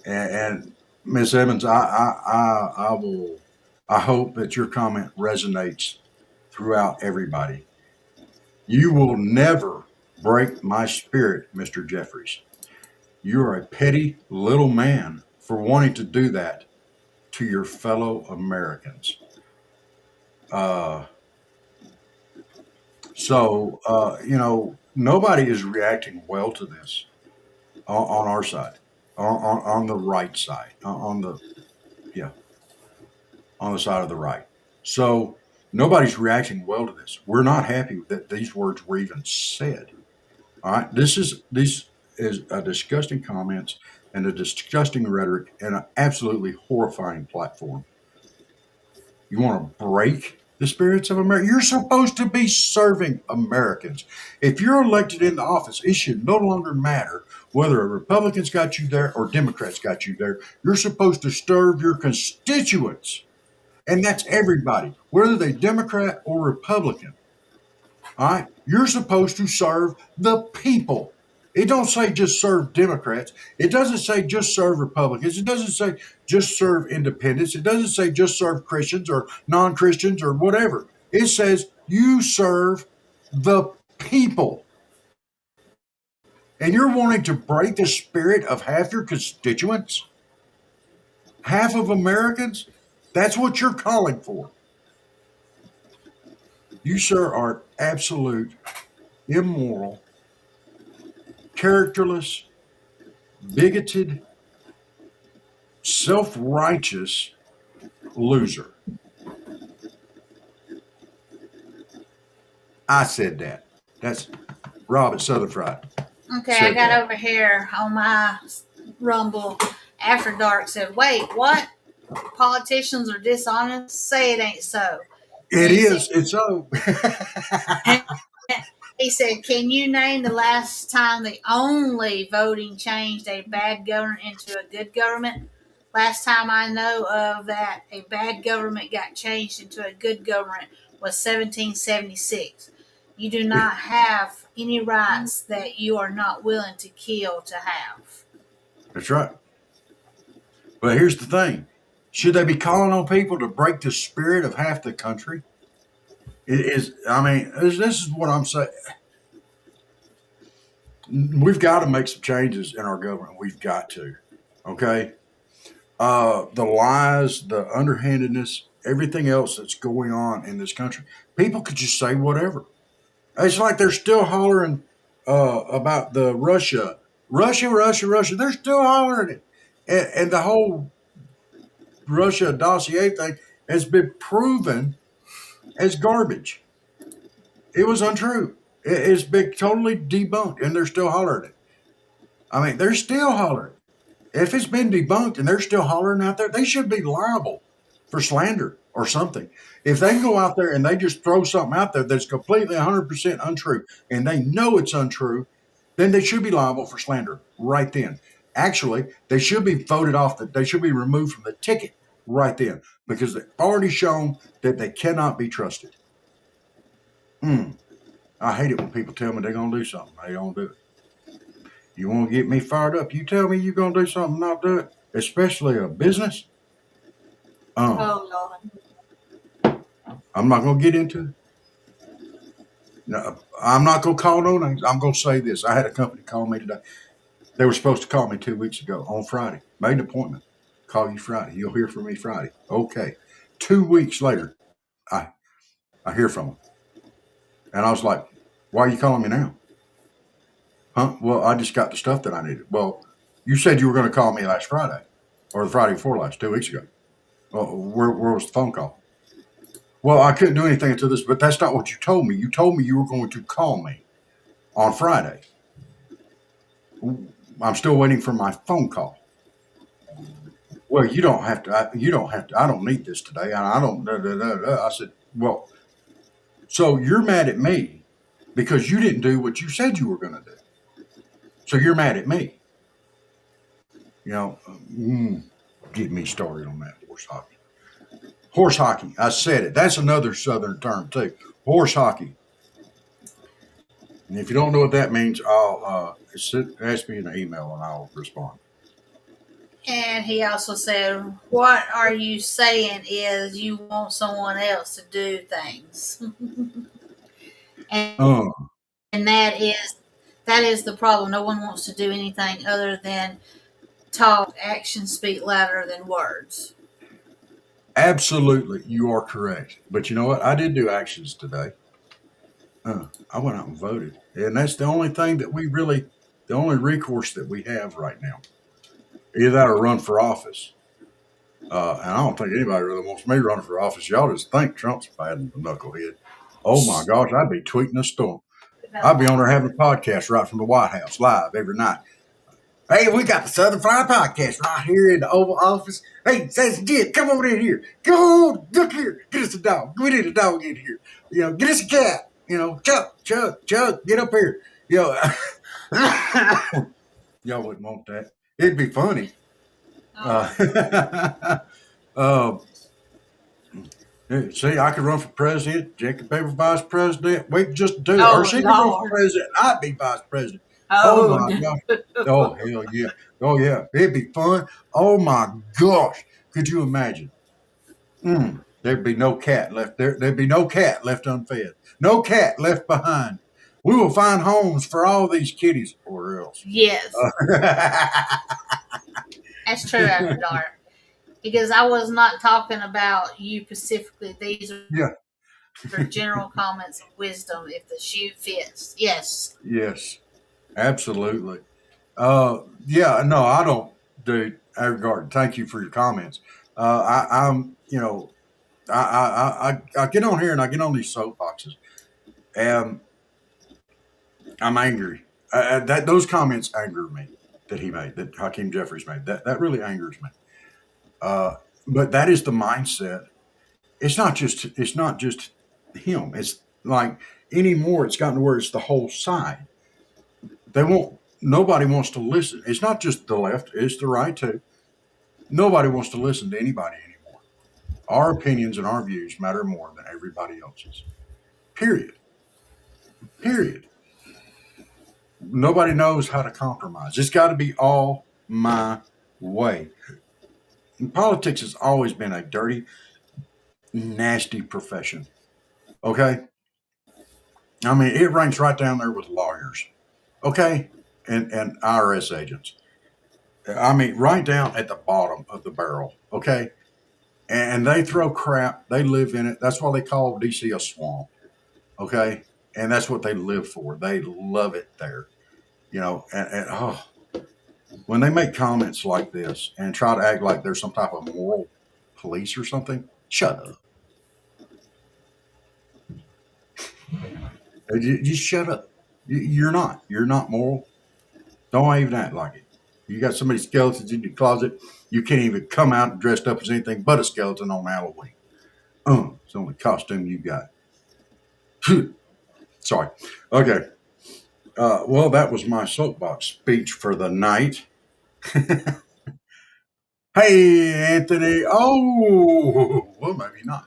and Miss Emmons, I hope that your comment resonates throughout everybody. You will never break my spirit, Mr. Jeffries. You are a petty little man for wanting to do that to your fellow Americans. Nobody is reacting well to this on our side, on the right side, on the side of the right. So nobody's reacting well to this. We're not happy that these words were even said. All right, this is a disgusting comments and a disgusting rhetoric and an absolutely horrifying platform. You want to break the spirits of America? You're supposed to be serving Americans. If you're elected into office, it should no longer matter whether a Republican's got you there or Democrats got you there. You're supposed to serve your constituents. And that's everybody, whether they Democrat or Republican. All right? You're supposed to serve the people. It don't say just serve Democrats. It doesn't say just serve Republicans. It doesn't say just serve independents. It doesn't say just serve Christians or non-Christians or whatever. It says you serve the people. And you're wanting to break the spirit of half your constituents? Half of Americans? That's what you're calling for. You, sir, are absolute, immoral, characterless, bigoted, self-righteous loser. I said that. That's Rob at Southern Fried. Okay, I got over here on my Rumble. After Dark said, wait, what? Politicians are dishonest? Say it ain't so. It is. It's so. He said, can you name the last time the only voting changed a bad government into a good government? Last time I know of that a bad government got changed into a good government was 1776. You do not have any rights that you are not willing to kill to have. That's right. But here's the thing. Should they be calling on people to break the spirit of half the country? This is what I'm saying. We've got to make some changes in our government. We've got to. Okay? The lies, the underhandedness, everything else that's going on in this country. People could just say whatever. It's like they're still hollering about the Russia. They're still hollering it. And the whole Russia dossier thing has been proven as garbage. It was untrue. It's been totally debunked, and they're still hollering it. I mean, they're still hollering. If it's been debunked and they're still hollering out there, they should be liable for slander or something. If they can go out there and they just throw something out there that's completely 100% untrue, and they know it's untrue, then they should be liable for slander right then. Actually, they should be voted off. They should be removed from the ticket right then because they've already shown that they cannot be trusted. I hate it when people tell me they're going to do something. They don't do it. You want to get me fired up? You tell me you're going to do something and I'll do it, especially a business. Oh Lord. I'm not going to get into it. No, I'm not going to call no names. I'm going to say this. I had a company call me today. They were supposed to call me 2 weeks ago on Friday. Made an appointment. Call you Friday. You'll hear from me Friday. Okay. 2 weeks later, I hear from them. And I was like, why are you calling me now? Huh? Well, I just got the stuff that I needed. Well, you said you were going to call me last Friday or the Friday before last, 2 weeks ago. Well, where was the phone call? Well, I couldn't do anything until this, but that's not what you told me. You told me you were going to call me on Friday. I'm still waiting for my phone call. Well, you don't have to. You don't have to. I don't need this today. I don't. I said, well, so you're mad at me because you didn't do what you said you were going to do. So you're mad at me. You know, get me started on that horse hockey. Horse hockey. I said it. That's another Southern term too. Horse hockey. And if you don't know what that means, I'll ask me in an email and I'll respond. And he also said, what are you saying is you want someone else to do things. and that is the problem. No one wants to do anything other than talk. Actions speak louder than words. Absolutely, you are correct. But you know what? I did do actions today. I went out and voted. And that's the only thing that the only recourse that we have right now. Either that or run for office. And I don't think anybody really wants me running for office. Y'all just think Trump's bad and a knucklehead. Oh my gosh, I'd be tweeting a storm. I'd be on there having a podcast right from the White House live every night. Hey, we got the Southern Fried Podcast right here in the Oval Office. Hey, says Jim, come over in here. Come on, look here. Get us a dog. We need a dog in here. You know, get us a cat. You know, Chuck, get up here. You know, y'all wouldn't want that. It'd be funny. See, I could run for president. Jacob Baber vice president. We could just do it. Or she could run for president. I'd be vice president. Oh my gosh. Oh, hell yeah. Oh, yeah. It'd be fun. Oh, my gosh. Could you imagine? There'd be no cat left there. There'd be no cat left unfed. No cat left behind. We will find homes for all these kitties or else. Yes. That's true, After Dark. Because I was not talking about you specifically. These are general comments of wisdom if the shoe fits. Yes. Yes. Absolutely. Yeah, no, I don't, dude. Garden, thank you for your comments. I'm, you know, I get on here and I get on these soapboxes, and I'm angry. Those comments anger me that he made, that Hakeem Jeffries made. That really angers me. But that is the mindset. It's not just him. It's like anymore. It's gotten to where it's the whole side. Nobody wants to listen. It's not just the left, it's the right too. Nobody wants to listen to anybody anymore. Our opinions and our views matter more than everybody else's. Period. Nobody knows how to compromise. It's got to be all my way. And politics has always been a dirty, nasty profession. Okay? I mean, it ranks right down there with lawyers. Okay? And IRS agents. I mean, right down at the bottom of the barrel. Okay? And they throw crap. They live in it. That's why they call DC a swamp. Okay? And that's what they live for. They love it there. You know, and when they make comments like this and try to act like they're some type of moral police or something, shut up. Just shut up. You're not moral. Don't even act like it. You got so many skeletons in your closet, you can't even come out dressed up as anything but a skeleton on Halloween. It's the only costume you got. Sorry. Okay. Well, that was my soapbox speech for the night. Hey, Anthony. Oh, well, maybe not.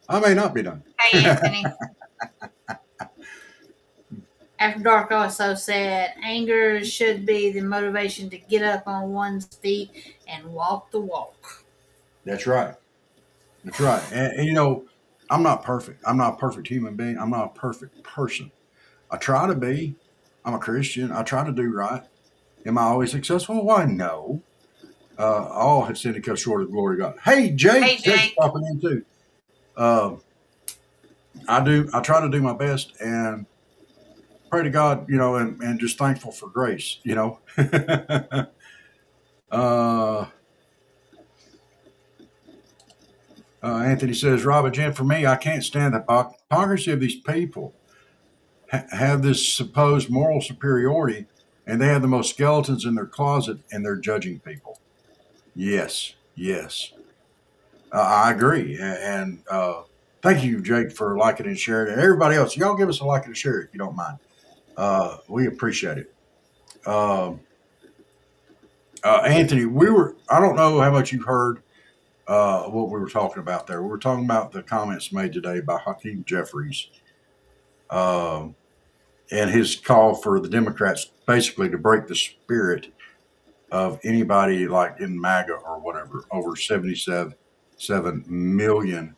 I may not be done. Hey, Anthony. After Dark also said, anger should be the motivation to get up on one's feet and walk the walk. That's right. That's right. And, you know, I'm not perfect. I'm not a perfect human being. I'm not a perfect person. I try to be. I'm a Christian. I try to do right. Am I always successful? Why, no. All have sinned and cut short of the glory of God. Hey, Jake. Hey, Jake's Jake. popping in too. Uh, I do. I try to do my best and pray to God, you know, and just thankful for grace, you know. uh, Anthony says, Robert Jen, for me, I can't stand the hypocrisy of these people. Have this supposed moral superiority, and they have the most skeletons in their closet, and they're judging people. Yes, yes, I agree. And thank you, Jake, for liking and sharing it. Everybody else, y'all give us a like and a share if you don't mind. We appreciate it. Anthony, I don't know how much you've heard what we were talking about there. We were talking about the comments made today by Hakeem Jeffries and his call for the Democrats basically to break the spirit of anybody like in MAGA or whatever, over 77 million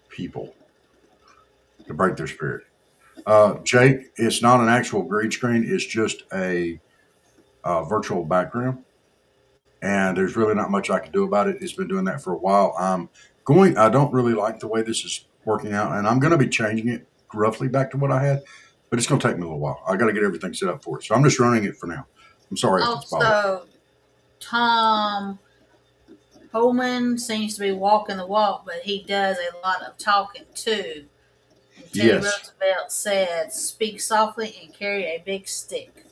people, to break their spirit. Jake, it's not an actual green screen. It's just a virtual background. And there's really not much I can do about it. It's been doing that for a while. I don't really like the way this is working out, and I'm going to be changing it roughly back to what I had, but it's going to take me a little while. I got to get everything set up for it. So I'm just running it for now. I'm sorry if it's bothering. Also, Tom Homan seems to be walking the walk, but he does a lot of talking too. And Teddy Yes. Roosevelt said, speak softly and carry a big stick.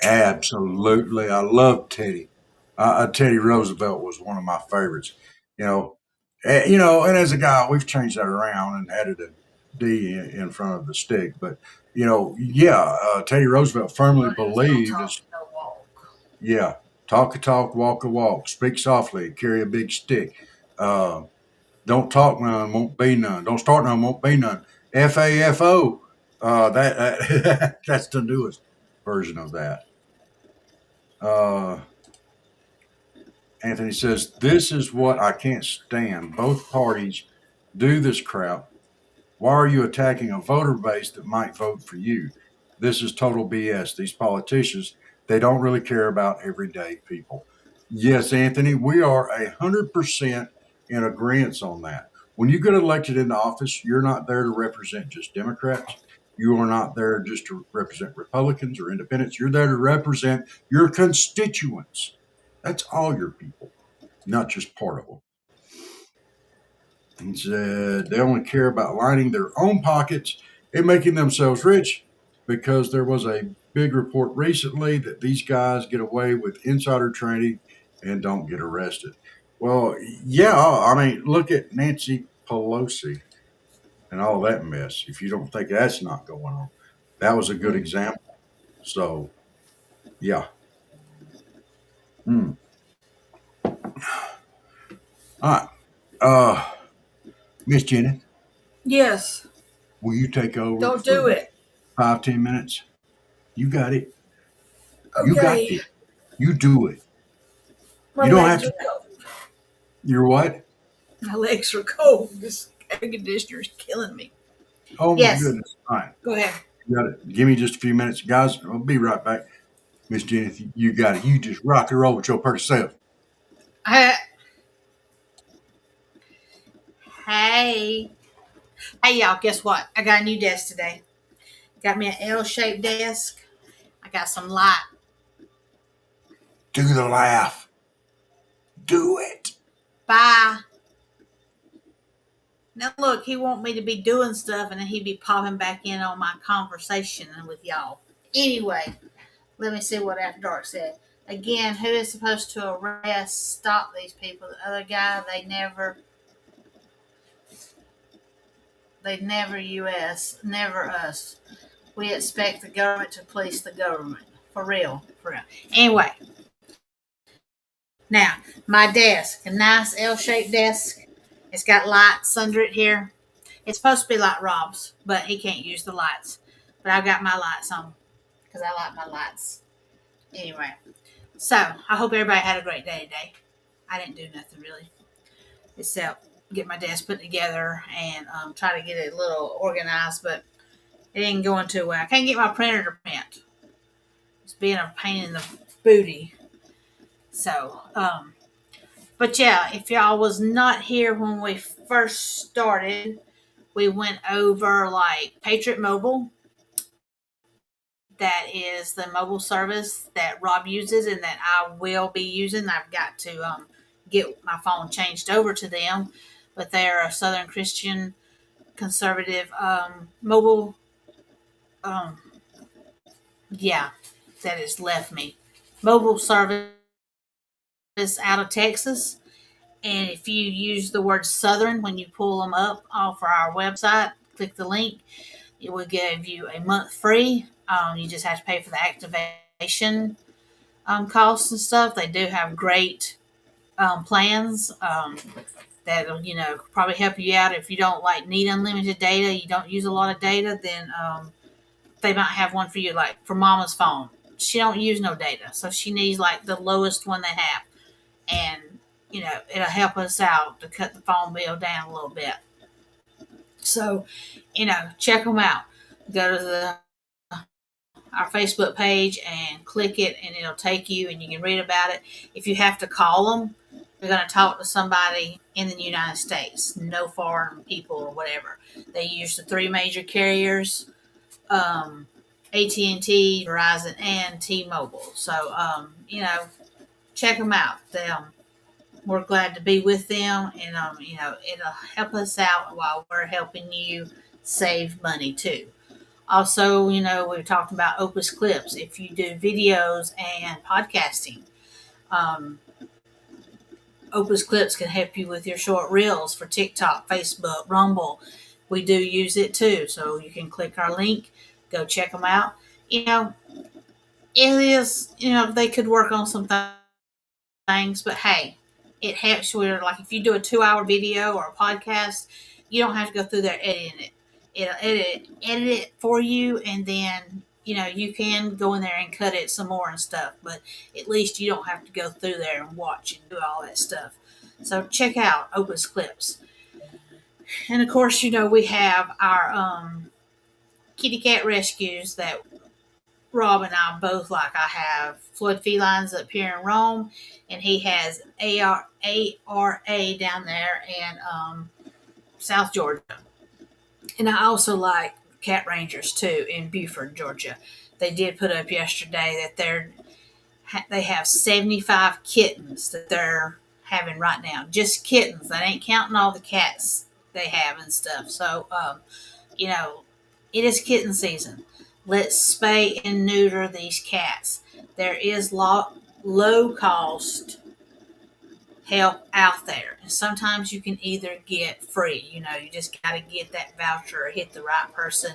Absolutely. I love Teddy. Teddy Roosevelt was one of my favorites. And as a guy, we've changed that around and added a D in front of the stick. But Teddy Roosevelt firmly believed, talk a talk, walk a walk, speak softly, carry a big stick. Don't talk none, won't be none. Don't start none, won't be none. FAFO. That's the newest version of that. Anthony says, this is what I can't stand. Both parties do this crap. Why are you attacking a voter base that might vote for you? This is total BS. These politicians, they don't really care about everyday people. Yes, Anthony, we are 100% in agreement on that. When you get elected into office, you're not there to represent just Democrats. You are not there just to represent Republicans or independents. You're there to represent your constituents. That's all your people, not just part of them. He said they only care about lining their own pockets and making themselves rich, because there was a big report recently that these guys get away with insider trading and don't get arrested. Well, yeah, I mean, look at Nancy Pelosi and all that mess. If you don't think that's not going on, that was a good example. So, yeah. All right. Miss Jenny, Yes. will you take over? Don't do it. 5-10 minutes. You got it. Okay. You got it. You do it. My You don't legs have are cold. You're what? My legs are cold. This air conditioner is killing me. Oh my Yes. goodness. All right. Go ahead. You got it. Give me just a few minutes. Guys, I'll be right back. Miss Jenny, you got it. You just rock and roll with your pretty self. Hey, y'all, guess what? I got a new desk today. Got me an L-shaped desk. I got some light. Do the laugh. Do it. Bye. Now look, he want me to be doing stuff and then he be popping back in on my conversation with y'all. Anyway, let me see what After Dark said. Again, who is supposed to arrest, stop these people? The other guy, they never US, never us. We expect the government to police the government. For real. Anyway. Now, my desk, a nice L-shaped desk. It's got lights under it here. It's supposed to be like Rob's, but he can't use the lights. But I've got my lights on. because I like my lights. Anyway, so I hope everybody had a great day today. I didn't do nothing really except get my desk put together and try to get it a little organized, but it ain't going too well. I can't get my printer to print. It's being a pain in the booty. So, but yeah, if y'all was not here when we first started, we went over like Patriot Mobile. That is the mobile service that Rob uses and that I will be using. I've got to get my phone changed over to them, but they're a Southern Christian conservative mobile. Yeah, that has left me. Mobile service out of Texas. And if you use the word Southern when you pull them up off our website, click the link. It will give you a month free. You just have to pay for the activation costs and stuff. They do have great plans that'll probably help you out if you don't like need unlimited data. You don't use a lot of data, then they might have one for you. Like for Mama's phone, she don't use no data, so she needs like the lowest one they have, and it'll help us out to cut the phone bill down a little bit. So, check them out. Go to our Facebook page and click it, and it'll take you, and you can read about it. If you have to call them, you're going to talk to somebody in the United States, no foreign people or whatever. They use the 3 major carriers, AT&T, Verizon, and T-Mobile. So, check them out. We're glad to be with them, and it'll help us out while we're helping you save money too. Also, we've talked about Opus Clips. If you do videos and podcasting, Opus Clips can help you with your short reels for TikTok, Facebook, Rumble. We do use it too, so you can click our link, go check them out. It is, they could work on some things, but hey, it helps you. Like if you do a 2-hour video or a podcast, you don't have to go through there editing it. It'll edit it for you, and then you can go in there and cut it some more and stuff. But at least you don't have to go through there and watch and do all that stuff. So check out Opus Clips, and of course we have our kitty cat rescues that Rob and I both like. I have Floyd Felines up here in Rome, and he has ARA down there in South Georgia. And I also like Cat Rangers too in Buford, Georgia. They did put up yesterday that they have 75 kittens that they're having right now. Just kittens. That ain't counting all the cats they have and stuff. So, it is kitten season. Let's spay and neuter these cats. There is low cost help out there. And sometimes you can either get free, you just got to get that voucher or hit the right person,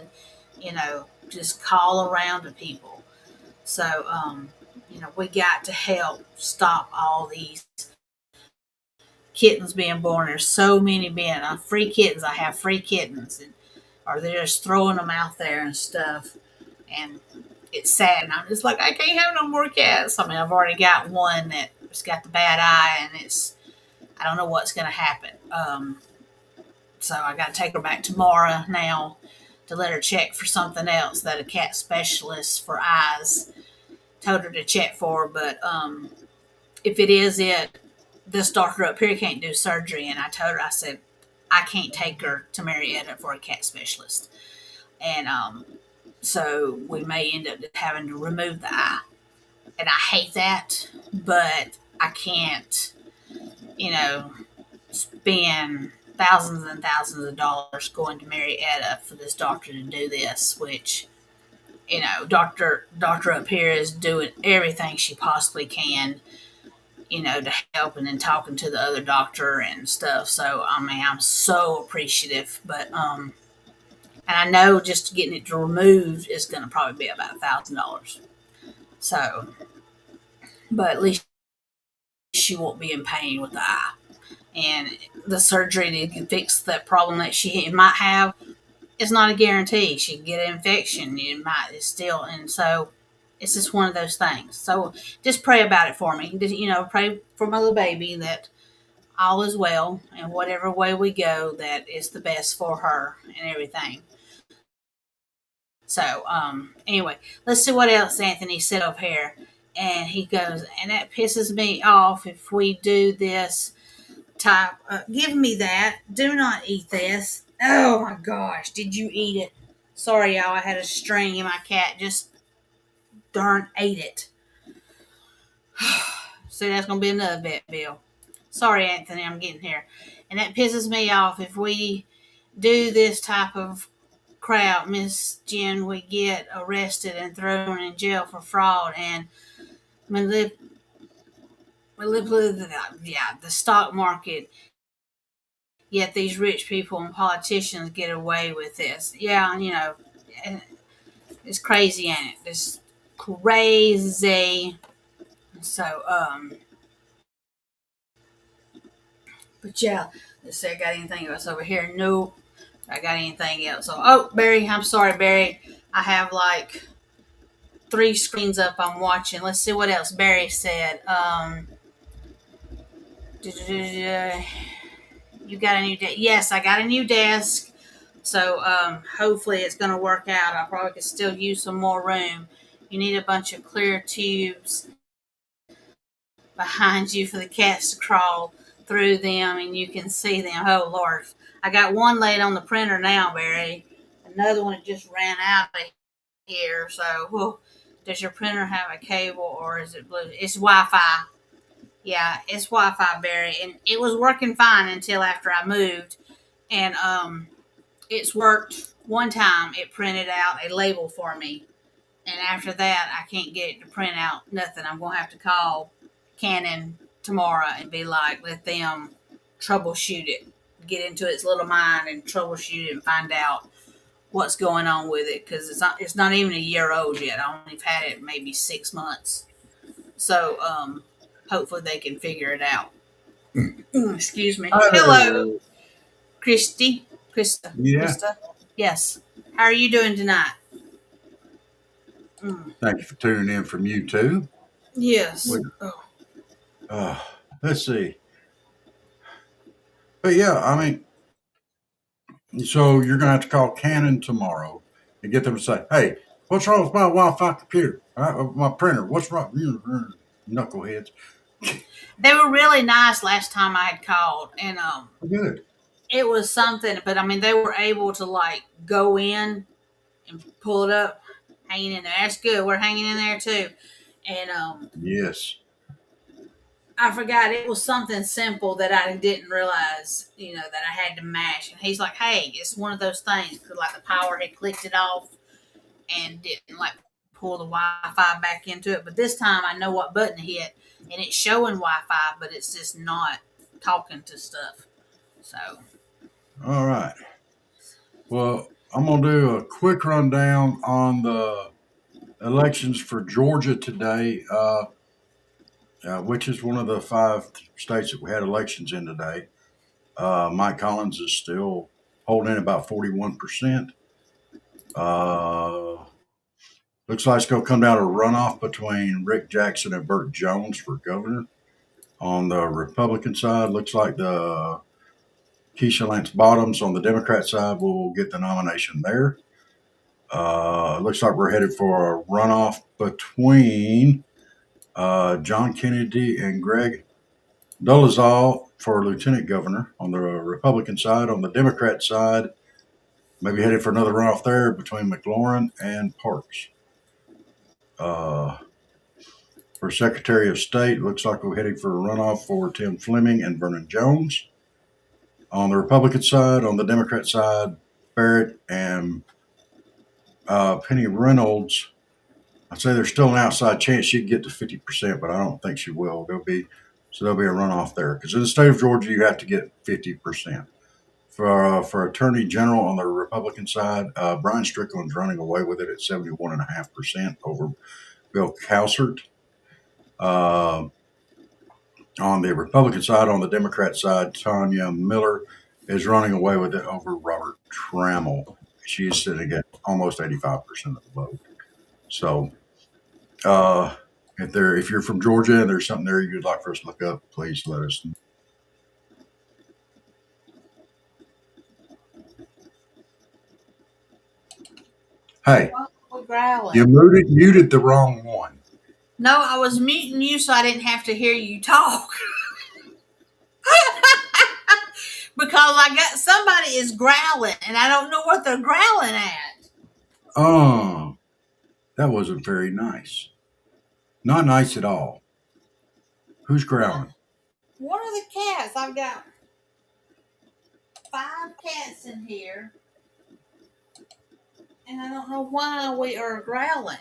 just call around to people. So, we got to help stop all these kittens being born. There's so many being free kittens. I have free kittens, or they're just throwing them out there and stuff. And it's sad. And I'm just like, I can't have no more cats. I mean, I've already got one that's got the bad eye, and I don't know what's going to happen. So I got to take her back tomorrow now to let her check for something else that a cat specialist for eyes told her to check for. But if it is this doctor up here can't do surgery. And I told her, I said, I can't take her to Marietta for a cat specialist. And so we may end up having to remove the eye. And I hate that, but I can't, spend thousands and thousands of dollars going to Marietta for this doctor to do this, which, doctor up here is doing everything she possibly can, to help, and then talking to the other doctor and stuff. So, I mean, I'm so appreciative, but, and I know just getting it removed is going to probably be about $1,000. So, but at least she won't be in pain with the eye. And the surgery to fix that problem that she might have is not a guarantee. She can get an infection. It might still, and so It's just one of those things. So just pray about it for me. Just, pray for my little baby that all is well, and whatever way we go, that is the best for her and everything. So, anyway, let's see what else Anthony said over here. And he goes, and that pisses me off if we do this type. Give me that. Do not eat this. Oh my gosh, did you eat it? Sorry, y'all. I had a string and my cat just darn ate it. So that's going to be another vet bill. Sorry, Anthony, I'm getting here. And that pisses me off if we do this type of crowd, Miss Jen, we get arrested and thrown in jail for fraud and the stock market. Yet these rich people and politicians get away with this. Yeah, it's crazy, ain't it? It's crazy. So, but yeah, let's see, I got anything else over here? Nope. I got anything else? So, oh, Barry, I'm sorry, Barry. I have like 3 screens up I'm watching. Let's see what else Barry said. You got a new desk? Yes, I got a new desk. So hopefully it's going to work out. I probably could still use some more room. You need a bunch of clear tubes behind you for the cats to crawl through them and you can see them. Oh, Lord. I got one laid on the printer now, Barry. Another one just ran out of here. So, does your printer have a cable or is it blue? It's Wi-Fi. Yeah, it's Wi-Fi, Barry. And it was working fine until after I moved. And it's worked one time. It printed out a label for me. And after that, I can't get it to print out nothing. I'm going to have to call Canon tomorrow and be like, let them troubleshoot it. Get into its little mind and troubleshoot it and find out what's going on with it. Because it's not even a year old yet. I only had it maybe 6 months. So, hopefully they can figure it out. Excuse me. Hello, Krista. Yeah. Krista. Yes. How are you doing tonight? Thank you for tuning in from YouTube. Yes. Let's see. But yeah, I mean, so you're going to have to call Canon tomorrow and get them to say, hey, what's wrong with my Wi-Fi computer? My printer, what's wrong? Knuckleheads. They were really nice last time I had called. And Good. it was something, but I mean, they were able to like go in and pull it up, hanging in there. That's good. We're hanging in there too. And Yes. I forgot it was something simple that I didn't realize, that I had to mash. And he's like, hey, it's one of those things. Cause like the power had clicked it off and didn't like pull the Wi-Fi back into it. But this time I know what button to hit and it's showing Wi-Fi, but it's just not talking to stuff. So. All right. Well, I'm going to do a quick rundown on the elections for Georgia today, which is one of the 5 states that we had elections in today. Mike Collins is still holding about 41%. Looks like it's going to come down to a runoff between Rick Jackson and Burt Jones for governor. On the Republican side, looks like the Keisha Lance Bottoms on the Democrat side will get the nomination there. Looks like we're headed for a runoff between John Kennedy and Greg Dolezal for lieutenant governor on the Republican side. On the Democrat side, maybe headed for another runoff there between McLaurin and Parks. For Secretary of State, looks like we're heading for a runoff for Tim Fleming and Vernon Jones. On the Republican side, on the Democrat side, Barrett and Penny Reynolds. I'd say there's still an outside chance she'd get to 50%, but I don't think she will. There'll be a runoff there because in the state of Georgia you have to get 50%. For Attorney General on the Republican side, Brian Strickland's running away with it at 71.5% over Bill Cowsert. On the Republican side, on the Democrat side, Tanya Miller is running away with it over Robert Trammell. She is sitting at almost 85% of the vote. So Uh, if you're from Georgia and there's something there you'd like for us to look up, please let us know. Hey, We're growling. you muted the wrong one. No, I was muting you so I didn't have to hear you talk. Because I got somebody is growling and I don't know what they're growling at. Oh, that wasn't very nice. Not nice at all. Who's growling? One of the cats. I've got 5 cats in here. And I don't know why we are growling.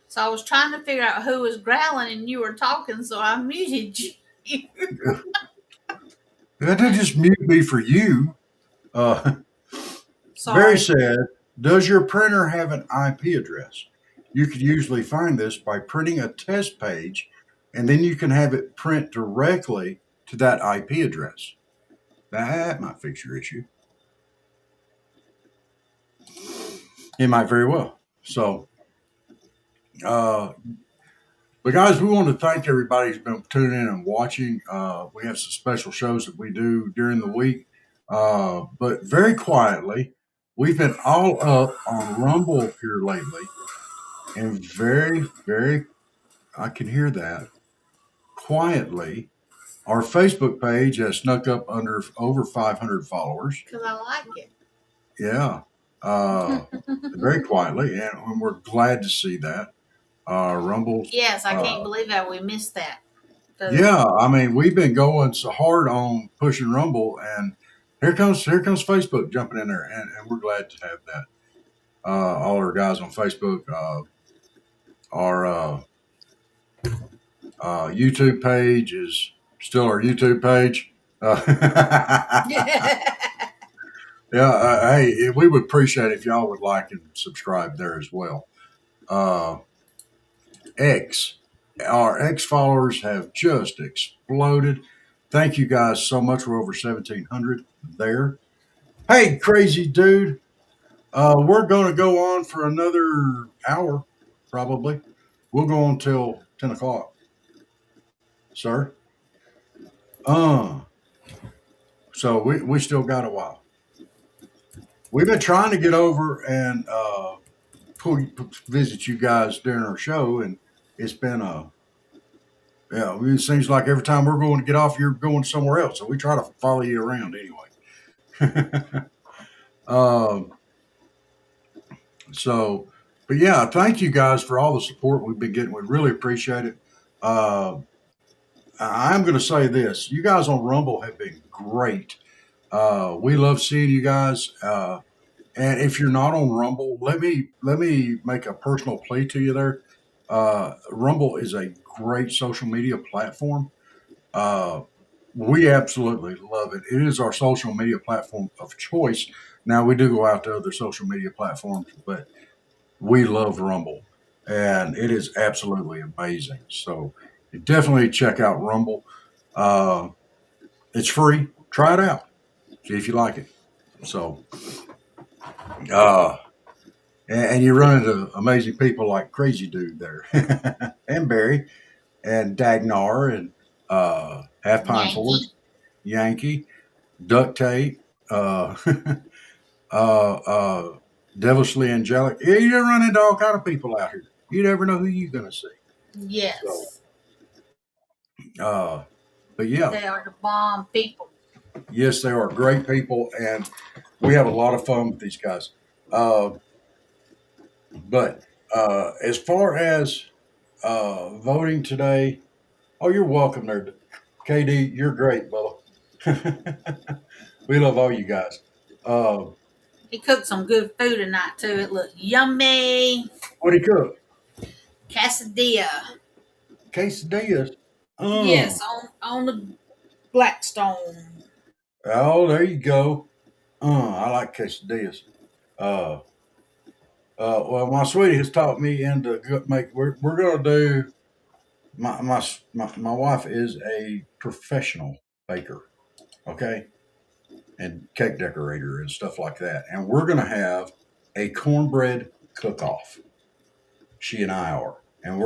So I was trying to figure out who was growling and you were talking, so I muted you. That didn't just mute me for you. Sorry. Barry said, does your printer have an IP address? You could usually find this by printing a test page, and then you can have it print directly to that IP address. That might fix your issue. It might very well. So, but guys, we want to thank everybody who's been tuning in and watching. We have some special shows that we do during the week. But very quietly, we've been all up on Rumble here lately. And very, very, I can hear that. Quietly, our Facebook page has snuck up under over 500 followers. Because I like it. Yeah. Very quietly. And we're glad to see that. Rumble. Yes, I can't believe that we missed that. Yeah, I mean, we've been going so hard on pushing Rumble, and here comes Facebook jumping in there, and we're glad to have that. All our guys on Facebook, our YouTube page is still our YouTube page. Yeah, hey, we would appreciate it if y'all would like and subscribe there as well. Our X followers have just exploded. Thank you guys so much. We're over 1,700 there. Hey, crazy dude. We're going to go on for another hour, probably. We'll go on till 10 o'clock. Sir? So we still got a while. We've been trying to get over and visit you guys during our show, and it's been it seems like every time we're going to get off, you're going somewhere else. So we try to follow you around anyway. But yeah, thank you guys for all the support we've been getting. We really appreciate it. I'm going to say this. You guys on Rumble have been great. We love seeing you guys. And if you're not on Rumble, let me make a personal plea to you there. Rumble is a great social media platform. We absolutely love it. It is our social media platform of choice. Now, we do go out to other social media platforms, but we love Rumble, and it is absolutely amazing. So definitely check out Rumble. It's free. Try it out. See if you like it. So, and you run into amazing people like Crazy Dude there, and Barry, and Dagnar, and Half Pine Ford, Yankee, Duct Tape, Devilishly Angelic. Yeah, you run into all kind of people out here. You never know who you're going to see. Yes. So, but yeah. They are the bomb people. Yes, they are great people, and we have a lot of fun with these guys. But as far as voting today, oh, you're welcome there, KD. You're great, Bubba. We love all you guys. He cooked some good food tonight too. It looked yummy. What did he cook? Quesadilla. Quesadillas. Yes, on the Blackstone. Oh, there you go. I like quesadillas. Well, my sweetie has taught me into make. We're gonna do. My wife is a professional baker, okay, and cake decorator and stuff like that. And we're gonna have a cornbread cook-off. she and I are, and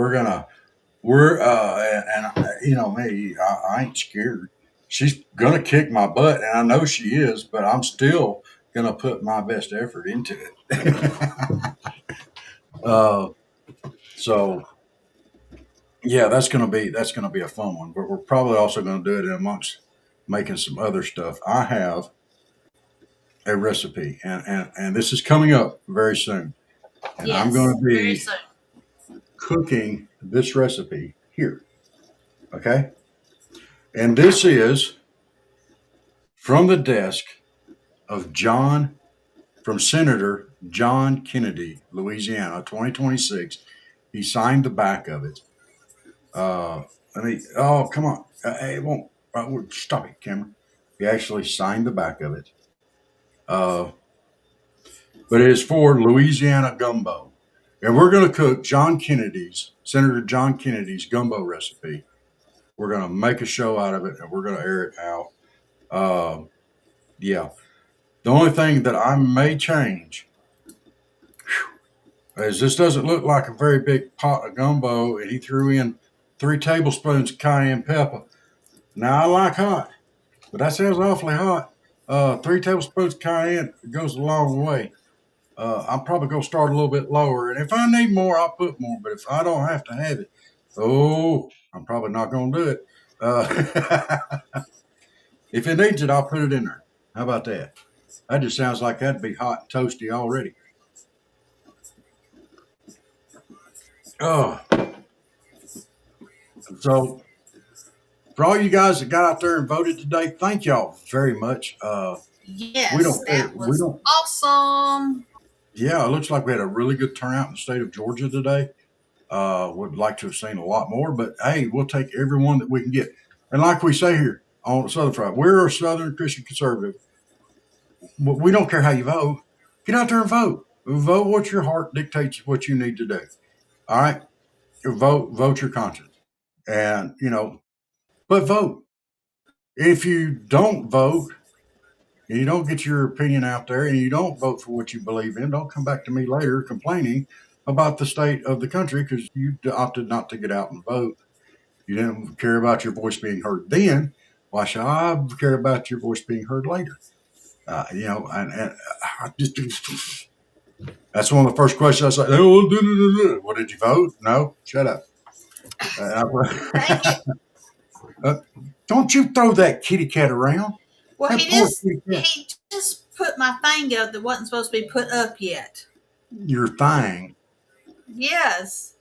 you know me, I ain't scared. She's gonna kick my butt, and I know she is, but I'm still gonna put my best effort into it. So yeah, that's gonna be a fun one. But we're probably also gonna do it in amongst making some other stuff. I have a recipe, and this is coming up very soon, and Yes, I'm going to very be soon. cooking this recipe here. Okay, and this is from the desk of Senator John Kennedy, Louisiana, 2026. He signed the back of it. Oh, come on. It won't. Stop it, Cameron. He actually signed the back of it. But it is for Louisiana gumbo. And we're going to cook Senator John Kennedy's gumbo recipe. We're going to make a show out of it, and we're going to air it out. Yeah. The only thing that I may change is this doesn't look like a very big pot of gumbo, and he threw in 3 tablespoons of cayenne pepper. Now, I like hot, but that sounds awfully hot. 3 tablespoons of cayenne goes a long way. I'm probably going to start a little bit lower, and if I need more, I'll put more, but if I don't have to have it, I'm probably not going to do it. If it needs it, I'll put it in there. How about that? That just sounds like that'd be hot and toasty already. Oh. So, for all you guys that got out there and voted today, thank y'all very much. Yes, we was don't. awesome. Yeah, it looks like we had a really good turnout in the state of Georgia today. Would like to have seen a lot more, but hey, we'll take everyone that we can get. And like we say here on Southern Fried, we're a Southern Christian conservative. We don't care how you vote. Get out there and vote. Vote what your heart dictates what you need to do. All right? Vote your conscience. And, but vote. If you don't vote, and you don't get your opinion out there, and you don't vote for what you believe in, don't come back to me later complaining about the state of the country because you opted not to get out and vote. You didn't care about your voice being heard then. Why should I care about your voice being heard later? And I just, that's one of the first questions I say. Oh, what did you vote? No, shut up. Don't you throw that kitty cat around. Well, he just put my thing up that wasn't supposed to be put up yet. Your thing. Yes.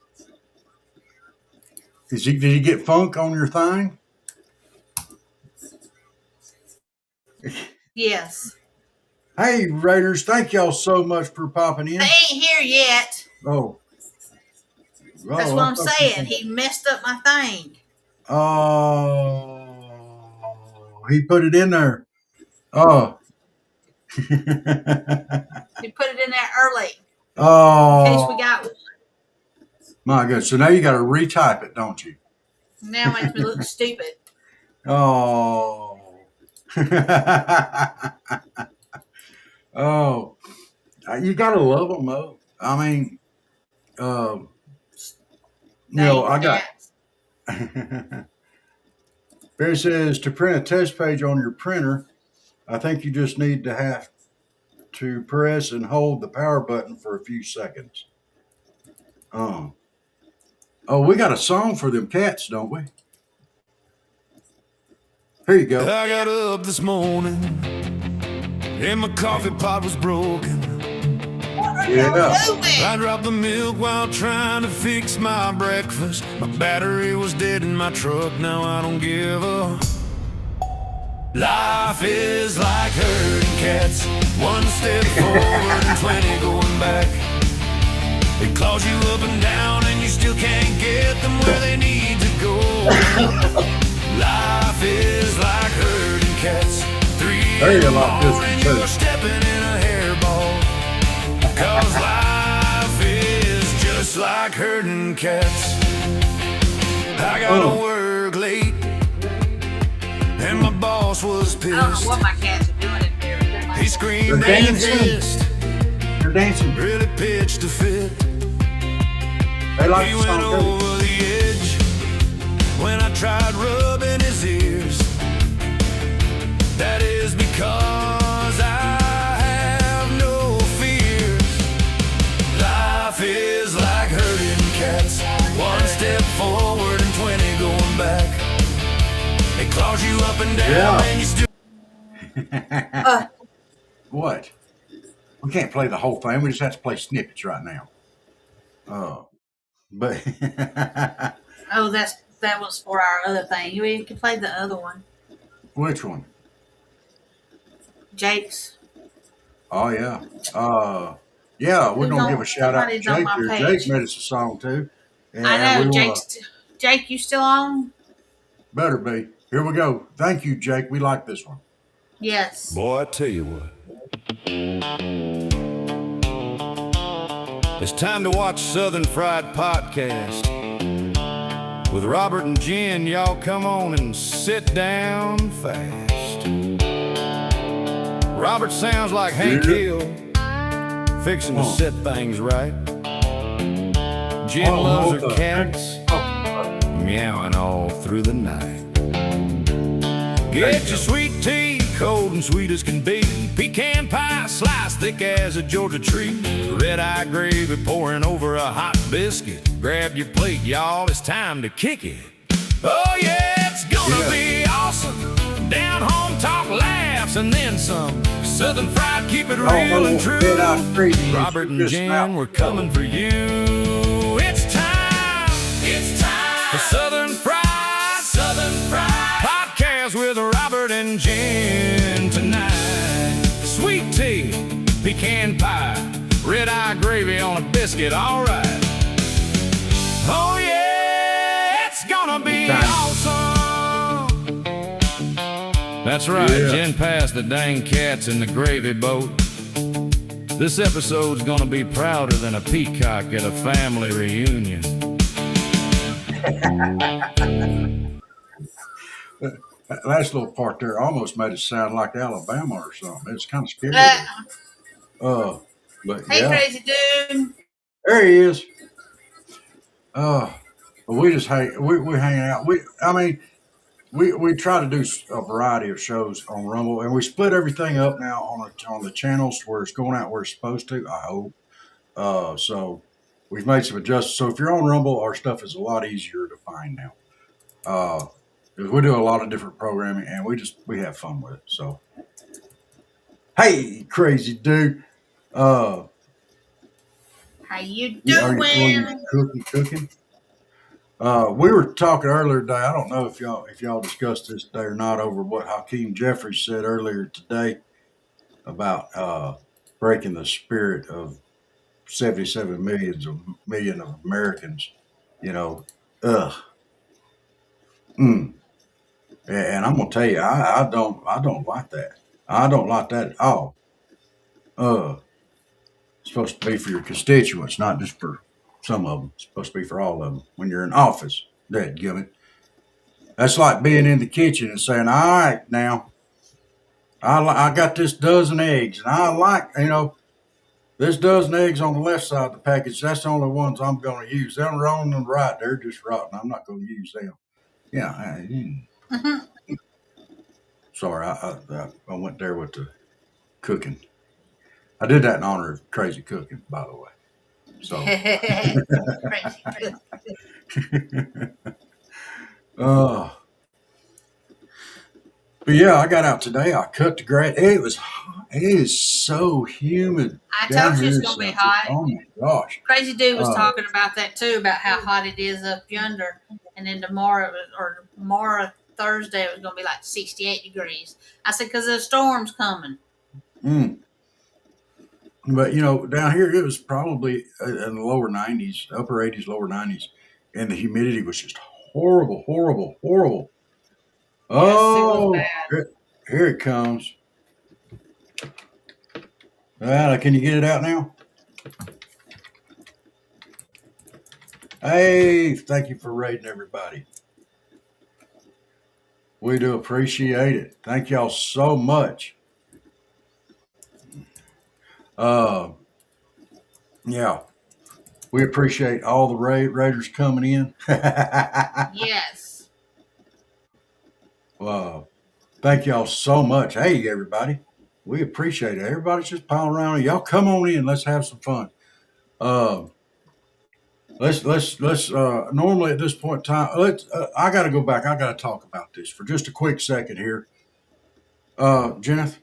Did he get funk on your thing? Yes. Hey, Raiders, thank y'all so much for popping in. They ain't here yet. Oh. That's what I'm saying. He messed up my thing. Oh. He put it in there. Oh. He put it in there early. Oh. In case we got one. My goodness. So now you got to retype it, don't you? Now it makes me look stupid. Oh. Oh. You got to love them, though. I mean, I got. Barry says to print a test page on your printer, I think you just need to have to press and hold the power button for a few seconds. Oh, we got a song for them cats, don't we? Here you go. I got up this morning and my coffee pot was broken. Yeah. I dropped the milk while trying to fix my breakfast. My battery was dead in my truck, now I don't give a. Life is like herding cats, 1 step forward and 20 going back. It claws you up and down and you still can't get them where they need to go. Life is like herding cats, 3 in the morning you're stepping in a hairball. Cause life is just like herding cats. I got to work late and my boss was pissed. I don't know what my cats are doing in there. He screamed and hissed. They're dancing. Really pitched a fit. They like He the went song too. over the edge when I tried rubbing his ears. That is because I have no fears. Life is like herding cats. One step forward and 20 going back. It claws you up and down Yeah. and you still. What? We can't play the whole thing. We just have to play snippets right now. But Oh, that was for our other thing. You can play the other one. which one? Jake's. Oh yeah. Yeah, we're Who's gonna on- give a shout out to somebody's on Jake my here. page. Jake made us a song too. And I know, we wanna, Jake, you still on? better be. Here we go. Thank you, Jake. We like this one. Yes. Boy, I tell you what. It's time to watch Southern Fried Podcast. With Robert and Jen, y'all come on and sit down fast. Robert sounds like Hank Yeah. Hill, fixing to Oh. set things right. Jen Oh, loves her okay. cats, meowing all through the night. Get your sweet tea, cold and sweet as can be. Pecan pie, sliced thick as a Georgia tree. Red-eye gravy pouring over a hot biscuit. Grab your plate, y'all, it's time to kick it. Oh yeah, it's gonna be awesome. Down home talk, laughs, and then some. Southern Fried, keep it real and true. Robert and Jen, we're coming for you. It's time for Southern Fried Podcast with Robert and Jen tonight. Sweet tea, pecan pie, red-eye gravy on a biscuit, all right. Oh yeah, it's gonna be awesome. That's right, Yeah. Jen passed the dang cats in the gravy boat. This episode's gonna be prouder than a peacock at a family reunion. That last little part there almost made it sound like Alabama or something. It's kind of scary. But Hey, yeah, crazy dude. there he is. But we just hang out. We try to do a variety of shows on Rumble, and we split everything up now on the channels where it's going out where it's supposed to. I hope. So we've made some adjustments. So if you're on Rumble, our stuff is a lot easier to find now. Because we do a lot of different programming, and we have fun with it. So, hey, crazy dude. How you Are doing? you cooking? We were talking earlier today. I don't know if y'all discussed this today or not over what Hakeem Jeffries said earlier today about breaking the spirit of 77 million of Americans. You know, And I'm gonna tell you, I don't like that. I don't like that at all. It's supposed to be for your constituents, not just for some of them. It's supposed to be for all of them. When you're in office, dadgummit. That's like being in the kitchen and saying, "All right, now, I got this dozen eggs, and I like, this dozen eggs on the left side of the package. That's the only ones I'm going to use. Them wrong and right, they're just rotten. I'm not going to use them." Yeah. Sorry, I went there with the cooking. I did that in honor of crazy cooking, by the way. So, but yeah, I got out today. I cut the grass. It is so humid. I down told you it's here gonna be something. hot. Oh my gosh. Crazy dude was Uh, talking about that too, about how hot it is up yonder, and then tomorrow Thursday it was gonna be like 68 degrees. I said because the storm's coming. But down here it was probably in the lower 90s, upper 80s, lower 90s, and the humidity was just horrible, horrible, horrible. Yes, it was Oh, bad. here it comes. Can you get it out now? Hey, thank you for rating everybody. We do appreciate it. Thank y'all so much. Yeah. We appreciate all the Raiders coming in. Yes. Wow. Thank y'all so much. Hey, everybody. We appreciate it. Everybody's just piling around. Y'all come on in. Let's have some fun. Uh, let's normally at this point in time, I got to go back. I got to talk about this for just a quick second here. Jennifer,